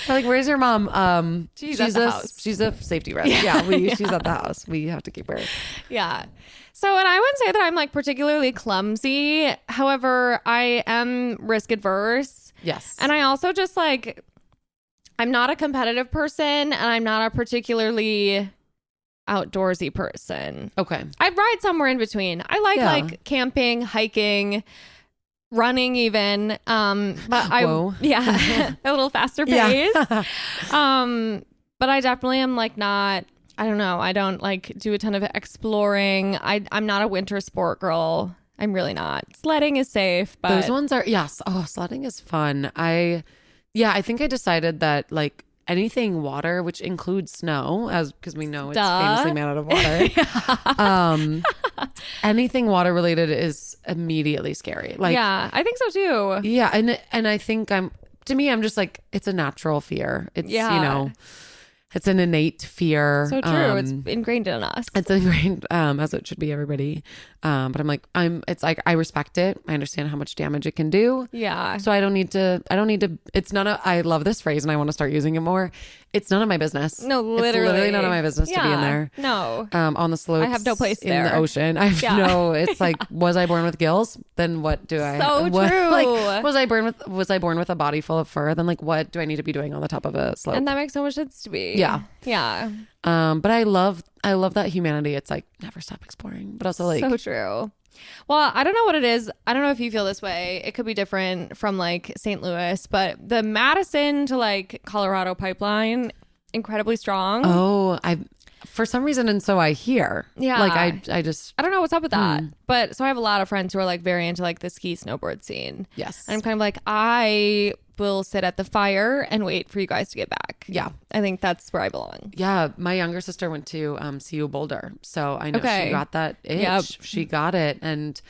Like, where's your mom? She's at the house. She's a safety risk. She's at the house. We have to keep her. Yeah. So, and I wouldn't say that I'm like particularly clumsy. However, I am risk adverse. Yes. And I also just like, I'm not a competitive person, and I'm not a particularly outdoorsy person. Okay. I'd ride somewhere in between. I like camping, hiking, running even. But a little faster pace. But I definitely am like not, I don't know. I don't like do a ton of exploring. I'm not a winter sport girl. I'm really not. Sledding is safe, but those ones are, yes. Oh, sledding is fun. I think I decided that like anything water, which includes snow, because we know it's famously made out of water. Anything water related is immediately scary. Like, I think so too. Yeah, and I think I'm just like, it's a natural fear. It's you know, it's an innate fear. So true. It's ingrained in us. It's ingrained, as it should be, everybody. But it's like, I respect it. I understand how much damage it can do. Yeah. So I don't need to, I love this phrase and I want to start using it more. It's none of my business. No, literally. It's literally none of my business to be in there. No. On the slopes. I have no place in there. the ocean. I have it's like, was I born with gills? Then what do I? So true. Like, was I born with a body full of fur? Then like, what do I need to be doing on the top of a slope? And that makes so much sense to me. Yeah. Yeah. But I love that humanity. It's like, never stop exploring, but also like, so true. Well, I don't know what it is. I don't know if you feel this way. It could be different from like St. Louis, but the Madison to like Colorado pipeline, incredibly strong. Oh, for some reason, and so I hear. Yeah. Like I don't know what's up with that. But so I have a lot of friends who are like very into like the ski snowboard scene. Yes. And I'm kind of like, I will sit at the fire and wait for you guys to get back. Yeah. I think that's where I belong. Yeah. My younger sister went to SAMANTHA Boulder. So I know she got that itch. Yep. She got it. And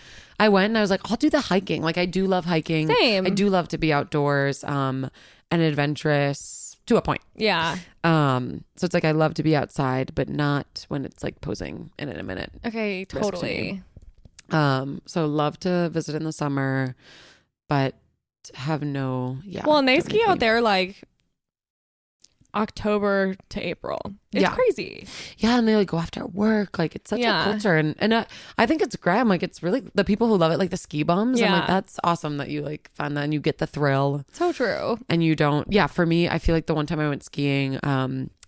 I went and I was like, I'll do the hiking. Like I do love hiking. Same. I do love to be outdoors and adventurous to a point. Yeah. So it's like I love to be outside, but not when it's like posing in a minute. Okay, totally. So love to visit in the summer, but have no well, and they ski out there like October to April. It's crazy. Yeah, and they like go after work. Like it's such a culture, and I think it's great. I'm like, it's really the people who love it, like the ski bums. Yeah. I'm like, that's awesome that you like find that and you get the thrill. So true. And you don't. Yeah, for me, I feel like the one time I went skiing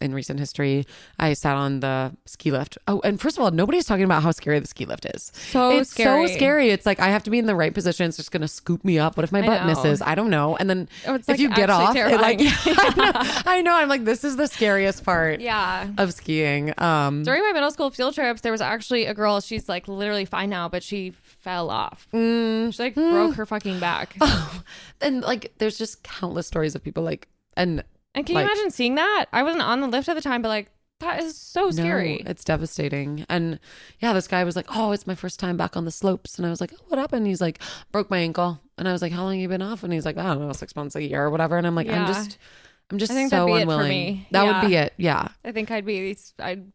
in recent history, I sat on the ski lift. Oh, and first of all, nobody's talking about how scary the ski lift is. It's scary. So scary. It's like I have to be in the right position. It's just gonna scoop me up. What if my butt misses? I don't know. And then if like you get off, it like I know. I'm like, this is the scariest part. Yeah. Of skiing. During my middle school field trips, there was actually a girl. She's like literally fine now, but she fell off. She like broke her fucking back. Oh, and like, there's just countless stories of people like and can you imagine seeing that? I wasn't on the lift at the time, but like that is so scary. No, it's devastating. And yeah, this guy was like, "Oh, it's my first time back on the slopes," and I was like, "Oh, what happened?" He's like, "Broke my ankle," and I was like, "How long have you been off?" And he's like, "I don't know, 6 months, a year, or whatever." And I'm like, I'm just I think so that'd be unwilling. It for me. That would be it. Yeah. I think I'd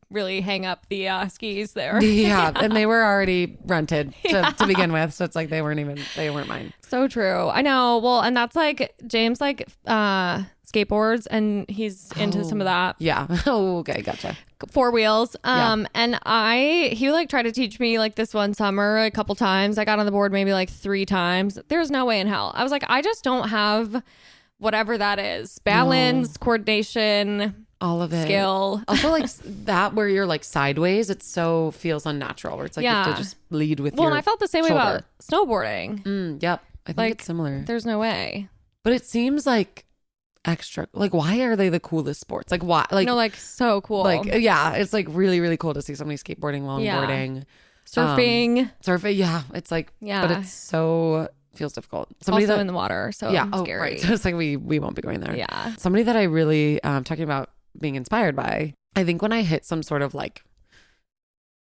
really hang up the skis there. Yeah. And they were already rented to begin with. So it's like they weren't mine. So true. I know. Well, and that's like James like skateboards and he's into some of that. Yeah. Oh, okay. Gotcha. 4 wheels. And he like tried to teach me like this one summer a couple times. I got on the board maybe like 3 times. There's no way in hell. I was like, I just don't have whatever that is. Balance, coordination, all of it. Skill. Also like that where you're like sideways, it so feels unnatural where it's like you have to just lead with your and I felt the same way about snowboarding. Yep. I think it's similar. There's no way. But it seems like extra, like why are they the coolest sports? Like why? Like, no, like so cool. Like, yeah, it's like really, really cool to see somebody skateboarding, longboarding, surfing. Yeah. It's like, but it's so feels difficult. Somebody also in the water, so scary. Right. So it's like we won't be going there. Yeah. Somebody that I really talking about being inspired by. I think when I hit some sort of like,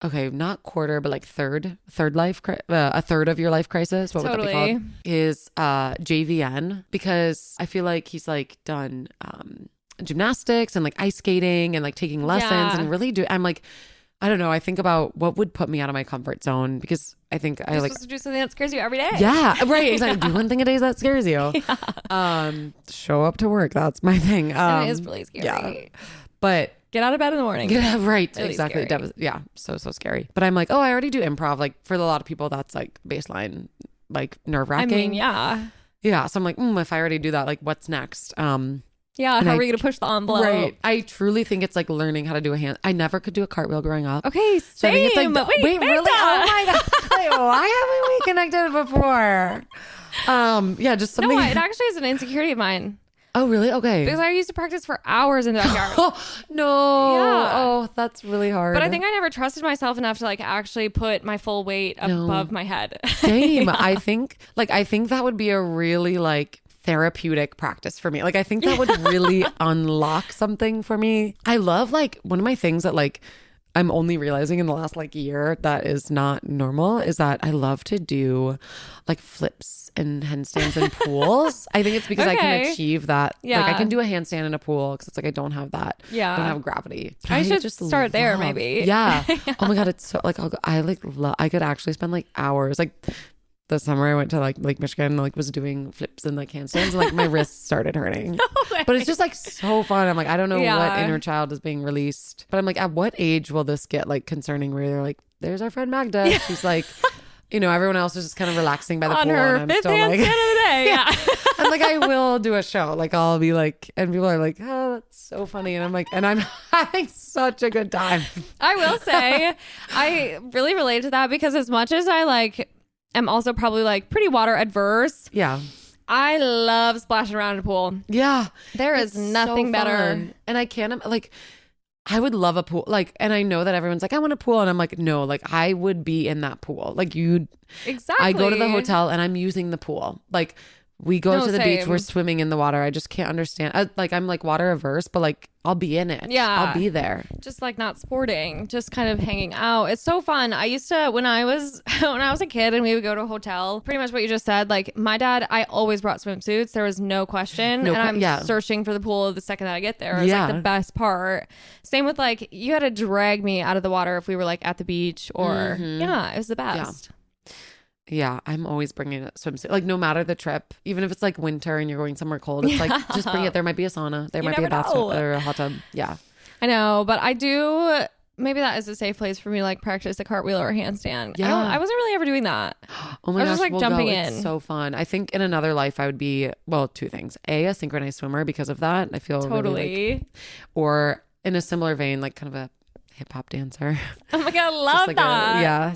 okay, not quarter, but like third life, a third of your life crisis. What would that be called? Is JVN, because I feel like he's like done gymnastics and like ice skating and like taking lessons and really I'm like, I don't know. I think about what would put me out of my comfort zone, because I think You're supposed to do something that scares you every day. Yeah, right. Exactly. Do one thing a day that scares you. Yeah. Show up to work. That's my thing. And it is really scary. Yeah. But get out of bed in the morning. Right. Really exactly. Yeah. So scary. But I'm like, oh, I already do improv. Like for a lot of people, that's like baseline, like nerve wracking. I mean, yeah. Yeah. So I'm like, if I already do that, like what's next? Yeah, how are we going to push the envelope? Right. I truly think it's like learning how to do a hand. I never could do a cartwheel growing up. Okay, same. So I think it's like, wait, really? Oh my God. Like, why haven't we connected before? Yeah, just something. No, it actually is an insecurity of mine. Oh, really? Okay. Because I used to practice for hours in the backyard. No. Yeah. Oh, that's really hard. But I think I never trusted myself enough to like actually put my full weight above my head. Same. Yeah. I think that would be a really like therapeutic practice for me. Like I think that would really unlock something for me. I love like one of my things that like I'm only realizing in the last like year that is not normal is that I love to do like flips and handstands in pools. I think it's because I can achieve that. Yeah. Like I can do a handstand in a pool because it's like I don't have that. Yeah. I don't have gravity. But I should just start there maybe. Yeah. Oh my God. It's so like I could actually spend like hours like the summer I went to like Lake Michigan and like was doing flips and like handstands and like my wrists started hurting. No way. But it's just like so fun. I'm like, I don't know what inner child is being released. But I'm like, at what age will this get like concerning where they're like, there's our friend Magda. Yeah. She's like, everyone else is just kind of relaxing by the on pool. Her and I'm still like, of the day. Yeah. And like I will do a show. Like I'll be like, and people are like, oh, that's so funny. And I'm like, and I'm having such a good time. I will say, I really relate to that because as much as I like am also probably like pretty water adverse. Yeah. I love splashing around in a pool. Yeah. There is nothing better. And I can't like I would love a pool. Like, and I know that everyone's like, I want a pool. And I'm like, no, like I would be in that pool. Like exactly. I go to the hotel and I'm using the pool. Like we go to the beach, we're swimming in the water. I just can't understand. I'm like water averse, but like I'll be in it. Yeah. I'll be there. Just like not sporting, just kind of hanging out. It's so fun. I used to, when I was a kid and we would go to a hotel, pretty much what you just said, like my dad, I always brought swimsuits. There was no question. I'm searching for the pool the second that I get there. It was like the best part. Same with like, you had to drag me out of the water if we were like at the beach or it was the best. Yeah, I'm always bringing a swimsuit. Like no matter the trip, even if it's like winter and you're going somewhere cold, it's like just bring it. There might be a sauna. There might be a bathtub or a hot tub. Yeah. I know, but I do. Maybe that is a safe place for me to like practice a cartwheel or a handstand. Yeah. I wasn't really ever doing that. Oh my gosh. I was just like jumping in. It's so fun. I think in another life I would be, well, two things. A synchronized swimmer because of that. I feel really or in a similar vein, like kind of a hip hop dancer. Oh my God. I love like that. Yeah.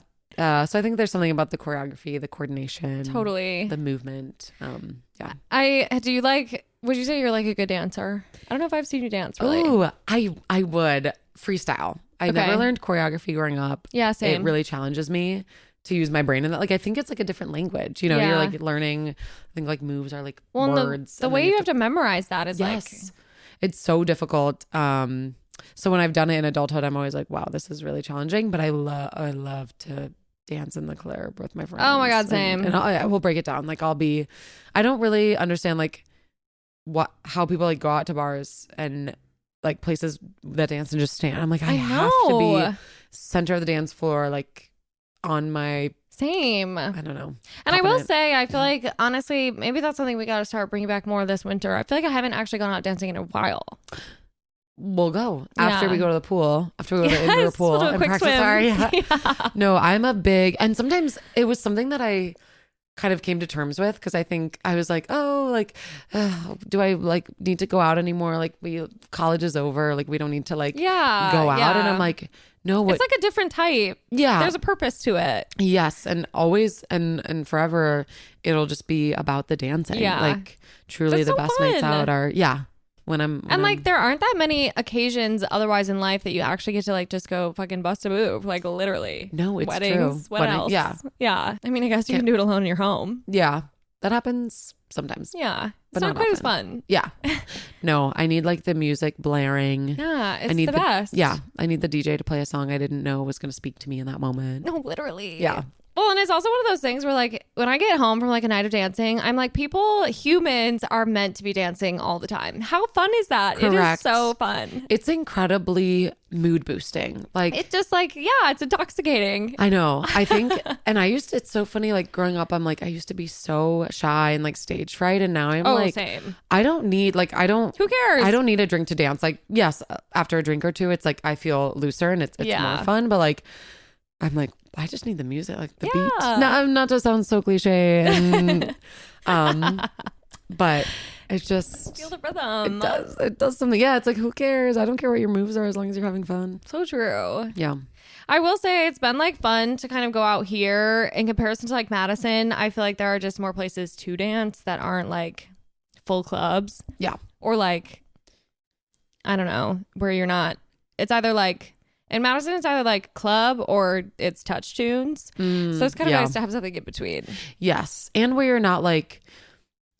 So I think there's something about the choreography, the coordination, totally, the movement. Yeah. Would you say you're like a good dancer? I don't know if I've seen you dance really. Oh, I would freestyle. I never learned choreography growing up. Yeah, same. It really challenges me to use my brain in that. Like, I think it's like a different language. You know, you're like learning. I think like moves are like words. The way you have to memorize that is it's so difficult. So when I've done it in adulthood, I'm always like, wow, this is really challenging. But I love to dance in the club with my friends. Oh my God, same. And I will break it down. Like I don't really understand like how people like go out to bars and like places that dance and just stand. I'm like, I have to be center of the dance floor, like on my same. I don't know. And I will say, I feel like honestly, maybe that's something we got to start bringing back more this winter. I feel like I haven't actually gone out dancing in a while. We'll go after we go to the pool, after we go to the indoor pool and practice. No, I'm a big, and sometimes it was something that I kind of came to terms with because I think I was like, oh, like, do I like need to go out anymore? Like college is over. Like we don't need to like go out. And I'm like, no, it's like a different type. Yeah. There's a purpose to it. Yes. And always and forever, it'll just be about the dancing. Yeah. Like truly the best nights out are, when like there aren't that many occasions otherwise in life that you actually get to like just go fucking bust a move, like literally. No, it's weddings, true. What else? Yeah. I mean, I guess you can do it alone in your home. Yeah, that happens sometimes. Yeah, but it's not quite as fun. Yeah. No, I need like the music blaring. Yeah, it's the best. Yeah, I need the DJ to play a song I didn't know was going to speak to me in that moment. No, literally. Yeah. Well, and it's also one of those things where like when I get home from like a night of dancing, I'm like, humans are meant to be dancing all the time. How fun is that? Correct. It is so fun. It's incredibly mood boosting. Like it's just like, it's intoxicating. I know. I think, and it's so funny. Like growing up, I'm like, I used to be so shy and like stage fright. And now I'm like, same. I don't need who cares? I don't need a drink to dance. Like, yes, after a drink or two, it's like, I feel looser and it's more fun. But like, I'm like, I just need the music, like the beat. No, not to sound so cliche, and, but it's just feel the rhythm. It does something. Yeah, it's like who cares? I don't care what your moves are as long as you're having fun. So true. Yeah. I will say it's been like fun to kind of go out here in comparison to like Madison. I feel like there are just more places to dance that aren't like full clubs. Yeah. Or like, I don't know, where you're not. It's either like. In Madison, it's either like club or it's touch tunes. So it's kind of nice to have something in between. Yes. And where you're not like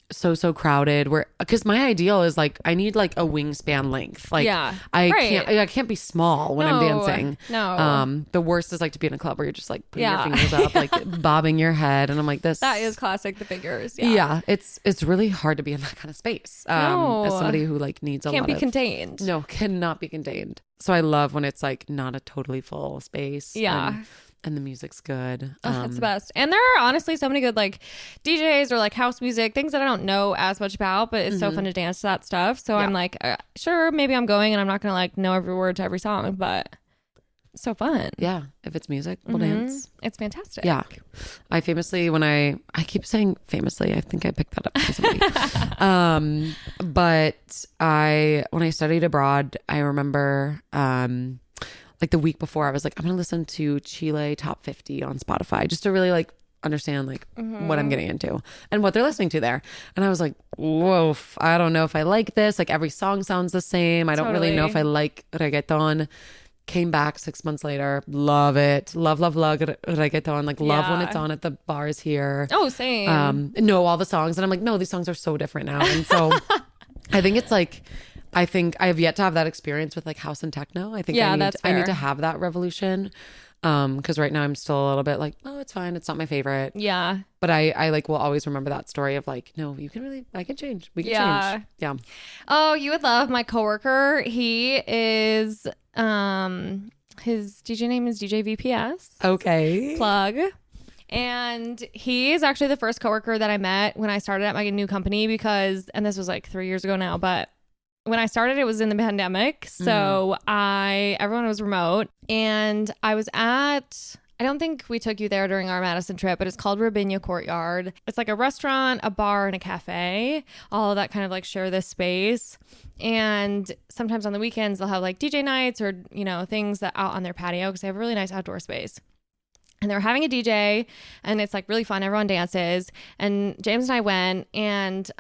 so crowded, because my ideal is like I need like a wingspan length. Like I can't be small when I'm dancing. No. The worst is like to be in a club where you're just like putting your fingers up, like bobbing your head, and I'm like this. That is classic. The fingers. Yeah. It's really hard to be in that kind of space. As somebody who like needs can't be contained. No, cannot be contained. So I love when it's like not a totally full space. Yeah. And the music's good. It's the best. And there are honestly so many good like DJs or like house music, things that I don't know as much about, but it's so fun to dance to that stuff. So I'm like, sure, maybe I'm going and I'm not going to like know every word to every song, but it's so fun. Yeah. If it's music, we'll dance. It's fantastic. Yeah. I famously, I keep saying famously, I think I picked that up from somebody. But when I studied abroad, I remember, like the week before, I was like, I'm going to listen to Chile Top 50 on Spotify just to really like understand like what I'm getting into and what they're listening to there. And I was like, whoa, I don't know if I like this. Like every song sounds the same. I don't really know if I like reggaeton. Came back 6 months later. Love it. Love reggaeton. Like love when it's on at the bars here. Oh, same. Know all the songs. And I'm like, no, these songs are so different now. And so I think it's like, I think I have yet to have that experience with like house and techno. I think I need to have that revolution. Because right now I'm still a little bit like, oh, it's fine. It's not my favorite. Yeah. But I like will always remember that story of like, no, I can change. We can change. Yeah. Oh, you would love my coworker. He is, his DJ name is DJ VPS. Okay. Plug. And he is actually the first coworker that I met when I started at my new company because, and this was like 3 years ago now, but when I started, it was in the pandemic. So everyone was remote and I was I don't think we took you there during our Madison trip, but it's called Rabinia Courtyard. It's like a restaurant, a bar, and a cafe. All of that kind of like share this space. And sometimes on the weekends, they'll have like DJ nights or, you know, things that out on their patio because they have a really nice outdoor space. And they're having a DJ and it's like really fun. Everyone dances. And James and I went and,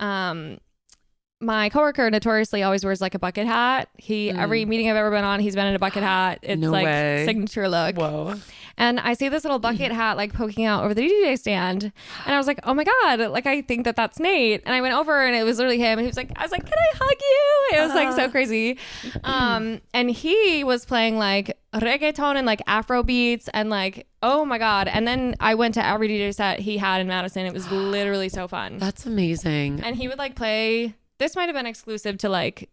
my coworker notoriously always wears like a bucket hat. Every meeting I've ever been on, he's been in a bucket hat. It's signature look. Whoa. And I see this little bucket hat like poking out over the DJ stand. And I was like, oh my God, like I think that that's Nate. And I went over and it was literally him. And he was like, I was like, can I hug you? It was like so crazy. And he was playing like reggaeton and like Afro beats and like, oh my God. And then I went to every DJ set he had in Madison. It was literally so fun. That's amazing. And he would like play. This might have been exclusive to like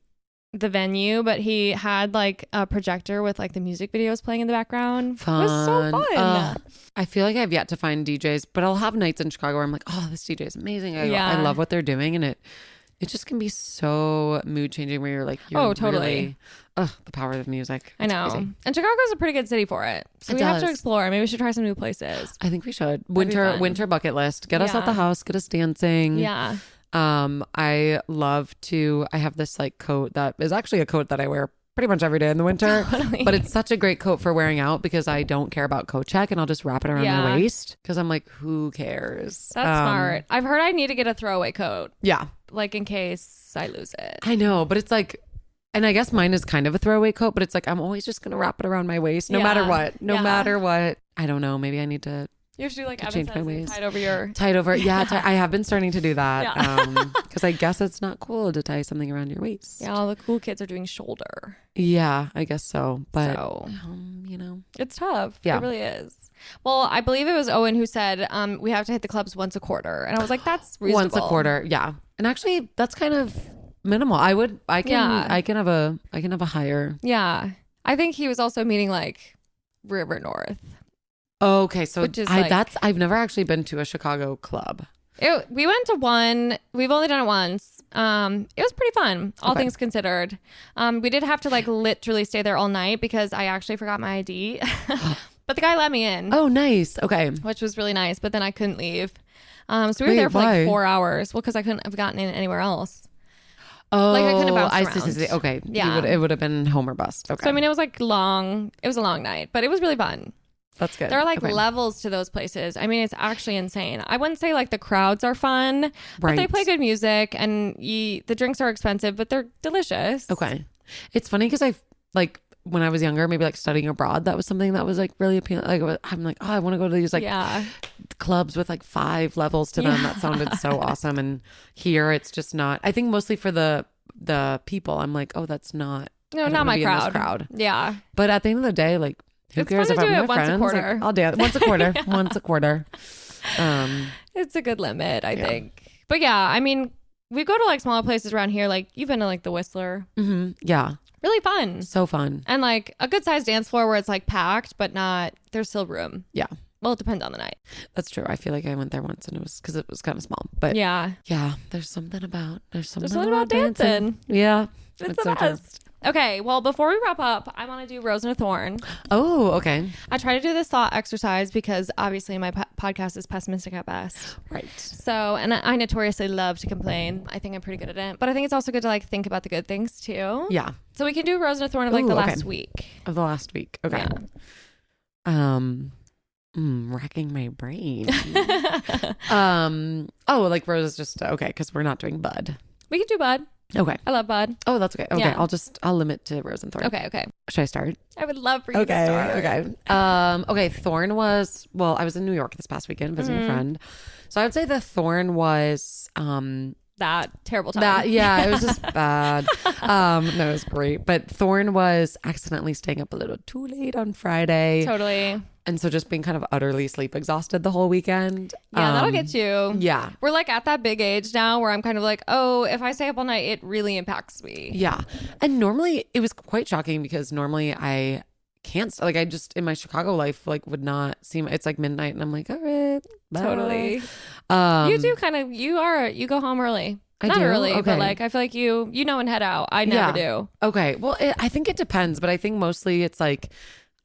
the venue, but he had like a projector with like the music videos playing in the background. Fun. It was so fun. I feel like I've yet to find DJs, but I'll have nights in Chicago where I'm like, oh, this DJ is amazing. I love what they're doing. And it just can be so mood changing where you're like, totally. Really, the power of music. I know. Crazy. And Chicago's a pretty good city for it. So we have to explore. Maybe we should try some new places. I think we should. Winter bucket list. Get us out the house. Get us dancing. Yeah. I have this like coat that is actually a coat that I wear pretty much every day in the winter, but it's such a great coat for wearing out because I don't care about coat check and I'll just wrap it around my waist because I'm like, who cares? That's smart. I've heard I need to get a throwaway coat. Yeah. Like in case I lose it. I know, but it's like, and I guess mine is kind of a throwaway coat, but it's like, I'm always just going to wrap it around my waist no matter what, matter what. I don't know. Maybe I need to you should do like change my waist. Tied over. Yeah. I have been starting to do that. Because I guess it's not cool to tie something around your waist. Yeah. All the cool kids are doing shoulder. Yeah, I guess so. But, you know, it's tough. Yeah. It really is. Well, I believe it was Owen who said, we have to hit the clubs once a quarter. And I was like, that's reasonable. Once a quarter. Yeah. And actually that's kind of minimal. I can have a higher. Yeah. I think he was also meaning like River North. Okay, so I've never actually been to a Chicago club. We went to one. We've only done it once. It was pretty fun, all things considered. We did have to like literally stay there all night because I actually forgot my ID. But the guy let me in. Oh, nice. Okay. Which was really nice, but then I couldn't leave. So we were there for like 4 hours. Well, because I couldn't have gotten in anywhere else. Oh, like I couldn't have bounced around. See. Okay. Yeah. It would have been home or bust. Okay. So I mean, it was like long. It was a long night, but it was really fun. That's good. There are like levels to those places. I mean, it's actually insane. I wouldn't say like the crowds are fun, but they play good music and the drinks are expensive, but they're delicious. Okay. It's funny because I like when I was younger, maybe like studying abroad, that was something that was like really appealing. Like I'm like, oh, I want to go to these like clubs with like 5 levels to them. That sounded so awesome. And here it's just not. I think mostly for the people, I'm like, oh, that's not. No, not my crowd. Yeah. But at the end of the day, like, who cares if I'm with my friends? Like, I'll dance once a quarter. Once a quarter. It's a good limit, I think. But yeah, I mean, we go to like smaller places around here. Like you've been to like the Whistler. Mm-hmm. Yeah. Really fun. So fun. And like a good sized dance floor where it's like packed, but there's still room. Yeah. Well, it depends on the night. That's true. I feel like I went there once and it was because it was kind of small. But yeah, there's something about dancing. Yeah. It's the best. Okay, well, before we wrap up, I want to do Rose and a Thorn. Oh, okay. I try to do this thought exercise because obviously my podcast is pessimistic at best. Right. So, and I notoriously love to complain. I think I'm pretty good at it. But I think it's also good to like think about the good things too. Yeah. So we can do Rose and a Thorn of like the last week. Of the last week. Okay. Yeah. Racking my brain. Like Rose just okay, because we're not doing Bud. We can do Bud. Okay. I love Bud. Oh, that's okay. Okay. Yeah. I'll limit to Rose and Thorn. Okay. Should I start? I would love for you to start. Okay. Thorn was, well, I was in New York this past weekend visiting a friend. So I would say the Thorn was that terrible time. It was just bad. No, it was great. But Thorn was accidentally staying up a little too late on Friday. Totally. And so just being kind of utterly sleep exhausted the whole weekend. Yeah, that'll get you. Yeah. We're like at that big age now where I'm kind of like, oh, if I stay up all night, it really impacts me. Yeah. And normally it was quite shocking because normally I can't, like I just in my Chicago life like would not seem, it's like midnight and I'm like, all right. Bye. Totally. You do kind of, you go home early. Not early, okay. But like I feel like you know and head out. I never do. Okay. Well, I think it depends, but I think mostly it's like,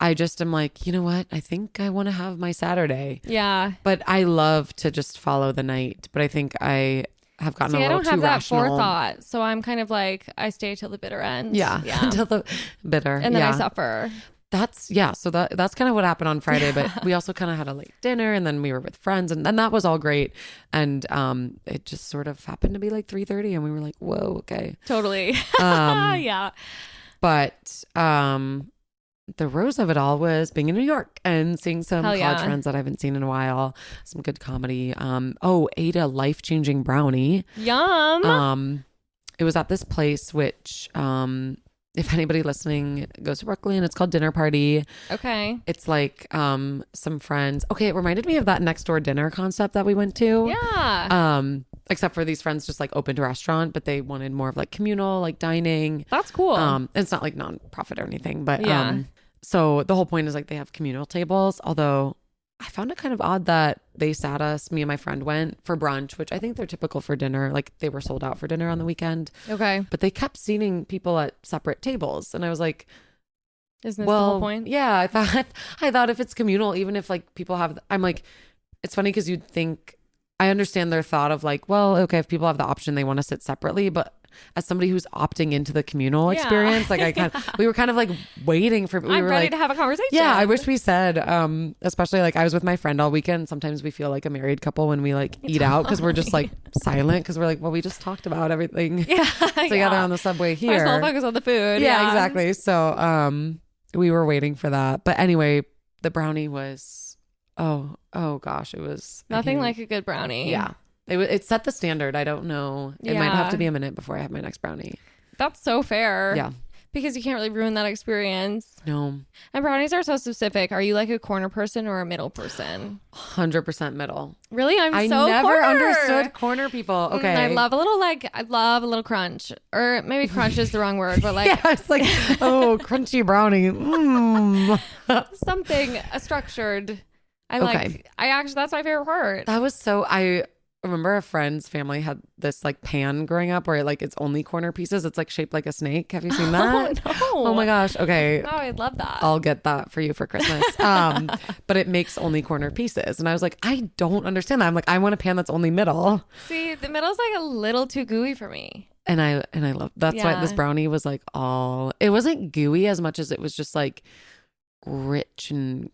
I just am like, you know what? I think I want to have my Saturday. Yeah. But I love to just follow the night. But I think I have gotten a little too rational. I don't have that forethought. So I'm kind of like, I stay till the bitter end. Yeah. Until the bitter. And then I suffer. So that's kind of what happened on Friday. But we also kind of had a late dinner and then we were with friends and that was all great. And it just sort of happened to be like 3:30 and we were like, whoa, okay. Totally. Yeah. But the rose of it all was being in New York and seeing some college friends that I haven't seen in a while. Some good comedy. Ate a life-changing brownie. Yum. It was at this place which, if anybody listening goes to Brooklyn, it's called Dinner Party. Okay. It's like some friends. Okay, it reminded me of that next door dinner concept that we went to. Yeah. Except for these friends just like opened a restaurant, but they wanted more of like communal, like dining. That's cool. It's not like non-profit or anything, but so the whole point is like they have communal tables, although I found it kind of odd that they sat us, me and my friend went for brunch, which I think they're typical for dinner. Like they were sold out for dinner on the weekend. Okay. But they kept seating people at separate tables. And I was like, isn't this the whole point? Yeah, I thought if it's communal, even if like people have, I'm like, it's funny because you'd think, I understand their thought of like, well, okay, if people have the option, they want to sit separately. But as somebody who's opting into the communal experience, like we were kind of like waiting for, I'm ready to have a conversation. Yeah, I wish we said, especially like I was with my friend all weekend. Sometimes we feel like a married couple when we like eat out because we're just like silent because we're like, well, we just talked about everything together on the subway here. Might as well focus on the food. Yeah, exactly. So we were waiting for that. But anyway, the brownie was, oh gosh, it was nothing like a good brownie. Yeah. It set the standard. I don't know. It might have to be a minute before I have my next brownie. That's so fair. Yeah. Because you can't really ruin that experience. No. And brownies are so specific. Are you like a corner person or a middle person? 100% middle. Really? I never understood corner people. Okay. I love a little crunch. Or maybe crunch is the wrong word, but like. Yeah, it's like, crunchy brownie. Something structured. That's my favorite part. That was I remember a friend's family had this like pan growing up where it's only corner pieces. It's like shaped like a snake. Have you seen that? No. Oh my gosh. Okay. Oh, I'd love that. I'll get that for you for Christmas. But it makes only corner pieces. And I was like, I don't understand that. I'm like, I want a pan that's only middle. See, the middle's like a little too gooey for me. And I love that's why this brownie was like it wasn't gooey as much as it was just like rich and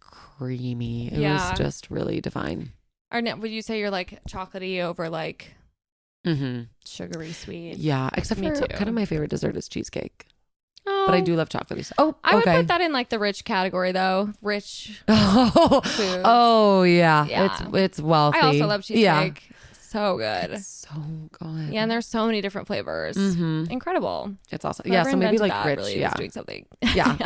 creamy. It was just really divine. Or would you say you're like chocolatey over like sugary sweet? Yeah, except for kind of my favorite dessert is cheesecake. Oh. But I do love chocolatey. I would put that in like the rich category though. Rich foods. Oh yeah. It's wealthy. I also love cheesecake. Yeah. So good. It's so good. Yeah, and there's so many different flavors. Incredible. It's awesome. Yeah, so maybe like rich. Really yeah. doing something. Yeah.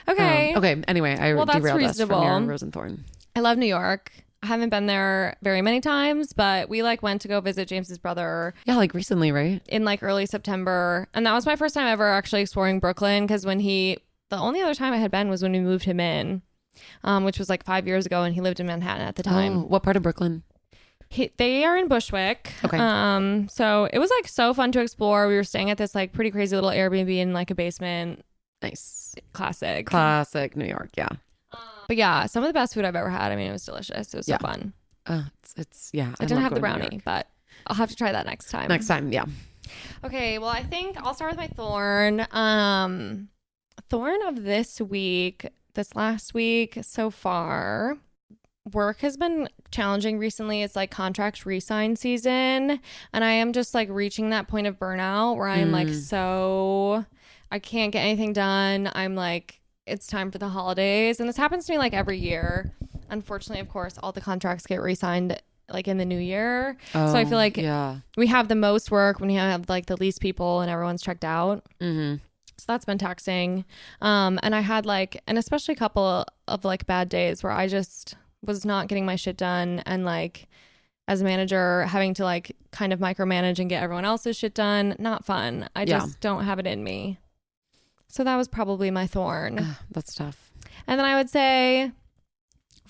Okay. Okay. Anyway, I derailed us from your Rose and Thorn. I love New York. I haven't been there very many times, but we like went to go visit James's brother. Yeah, like recently, right? In like early September. And that was my first time ever actually exploring Brooklyn because the only other time I had been was when we moved him in, which was like 5 years ago and he lived in Manhattan at the time. Oh, what part of Brooklyn? They are in Bushwick. Okay. So it was like so fun to explore. We were staying at this like pretty crazy little Airbnb in like a basement. Nice. Classic New York. Yeah. But yeah, some of the best food I've ever had. I mean, it was delicious. It was so fun. It's yeah. I didn't have the brownie, but I'll have to try that next time. Yeah. Okay, well, I think I'll start with my thorn. Thorn of this week. this last week so far. Work has been challenging recently. It's like contract re-sign season, and I am just like reaching that point of burnout where I'm like, so I can't get anything done. I'm like, it's time for the holidays, and this happens to me like every year. Unfortunately, of course, all the contracts get re-signed like in the new year. So I feel like we have the most work when you have like the least people and everyone's checked out. So that's been taxing. And I had like, and especially a couple of like bad days where I just was not getting my shit done, and like as a manager having to like kind of micromanage and get everyone else's shit done. Not fun. I just don't have it in me. So that was probably my thorn. That's tough. And then I would say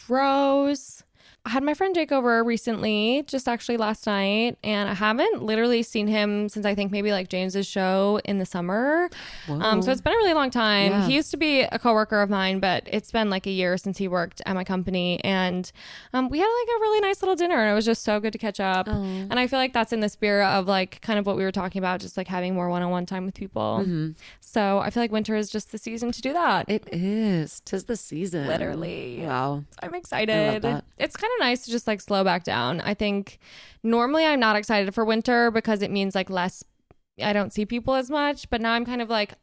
Rose. I had my friend Jake over recently, just actually last night, and I haven't literally seen him since I think maybe like James's show in the summer. So it's been a really long time. Yeah. He used to be a coworker of mine, but it's been like a year since he worked at my company, and we had like a really nice little dinner, and it was just so good to catch up. And I feel like that's in the spirit of like kind of what we were talking about, just like having more one-on-one time with people. So I feel like winter is just the season to do that. It is. 'Tis the season. Literally. Wow. I'm excited. I love that. It's kind of nice to just like slow back down. I think normally I'm not excited for winter because it means like I don't see people as much, but now I'm kind of like,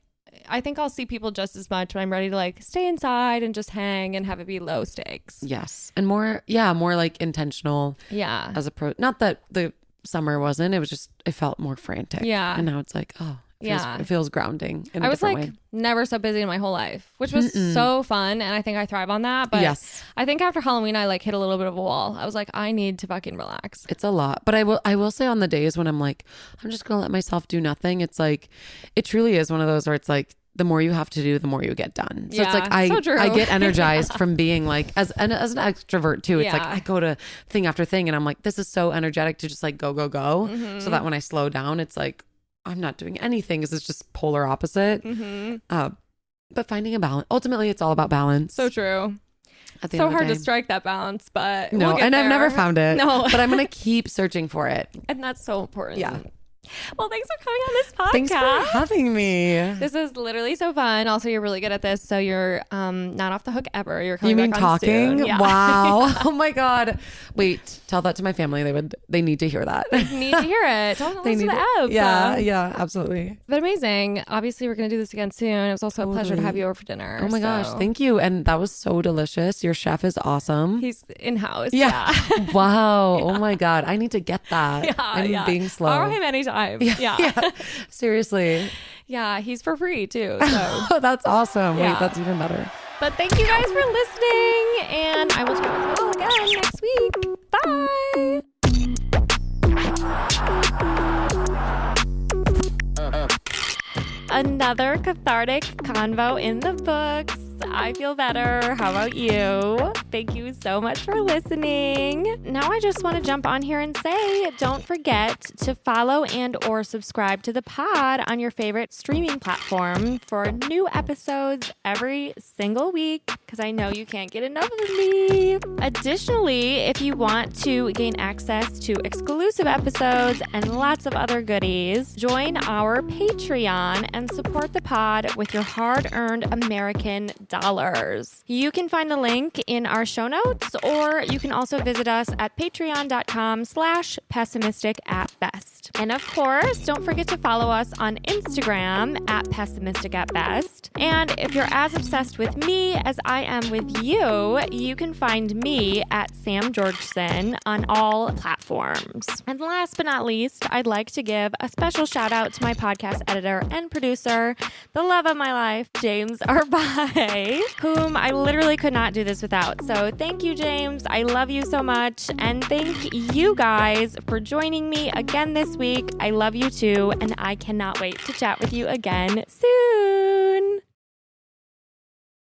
I think I'll see people just as much, but I'm ready to like stay inside and just hang and have it be low stakes. Yes. And more like intentional. Yeah. As not that the summer wasn't, it was just, it felt more frantic. Yeah. And now it's like, it feels grounding in a different way. Never so busy in my whole life, which was so fun, and I think I thrive on that. But I think after Halloween I like hit a little bit of a wall. I was like, I need to fucking relax. It's a lot. But I will say on the days when I'm like, I'm just gonna let myself do nothing, it's like, it truly is one of those where it's like, the more you have to do, the more you get done. So it's like I get energized from being like as an extrovert too. It's like I go to thing after thing, and I'm like, this is so energetic to just like go. So that when I slow down, it's like I'm not doing anything. It's just polar opposite. But finding a balance. Ultimately, it's all about balance. So true. So hard to strike that balance, but no, we'll get and there. I've never found it. No, but I'm gonna keep searching for it, and that's so important. Yeah. Well, thanks for coming on this podcast. Thanks for having me. This is literally so fun. Also, you're really good at this, so you're not off the hook ever. You're coming You mean back talking? On soon. Yeah. Wow. Oh my God. Wait, tell that to my family. They need to hear that. They need to hear it. Don't listen to the app. Yeah, absolutely. But amazing. Obviously, we're going to do this again soon. It was also a pleasure to have you over for dinner. Oh my gosh. Thank you. And that was so delicious. Your chef is awesome. He's in-house. Yeah. Wow. Yeah. Oh my God. I need to get that. I'm being slow. Borrow him anytime. Yeah. Seriously. Yeah, he's for free too. So that's awesome. Wait, that's even better. But thank you guys for listening, and I will chat with you all again next week. Bye. Another cathartic convo in the books. I feel better. How about you? Thank you so much for listening. Now I just want to jump on here and say, don't forget to follow and or subscribe to the pod on your favorite streaming platform for new episodes every single week, because I know you can't get enough of me. Additionally, if you want to gain access to exclusive episodes and lots of other goodies, join our Patreon and support the pod with your hard-earned American dollars. You can find the link in our show notes, or you can also visit us at patreon.com/pessimistic@best. And of course, don't forget to follow us on Instagram at pessimistic@best. And if you're as obsessed with me as I am with you, you can find me at Sam Georgeson on all platforms. And last but not least, I'd like to give a special shout out to my podcast editor and producer, the love of my life, James Arbai, whom I literally could not do this without. So thank you, James. I love you so much. And thank you guys for joining me again this week. I love you too. And I cannot wait to chat with you again soon.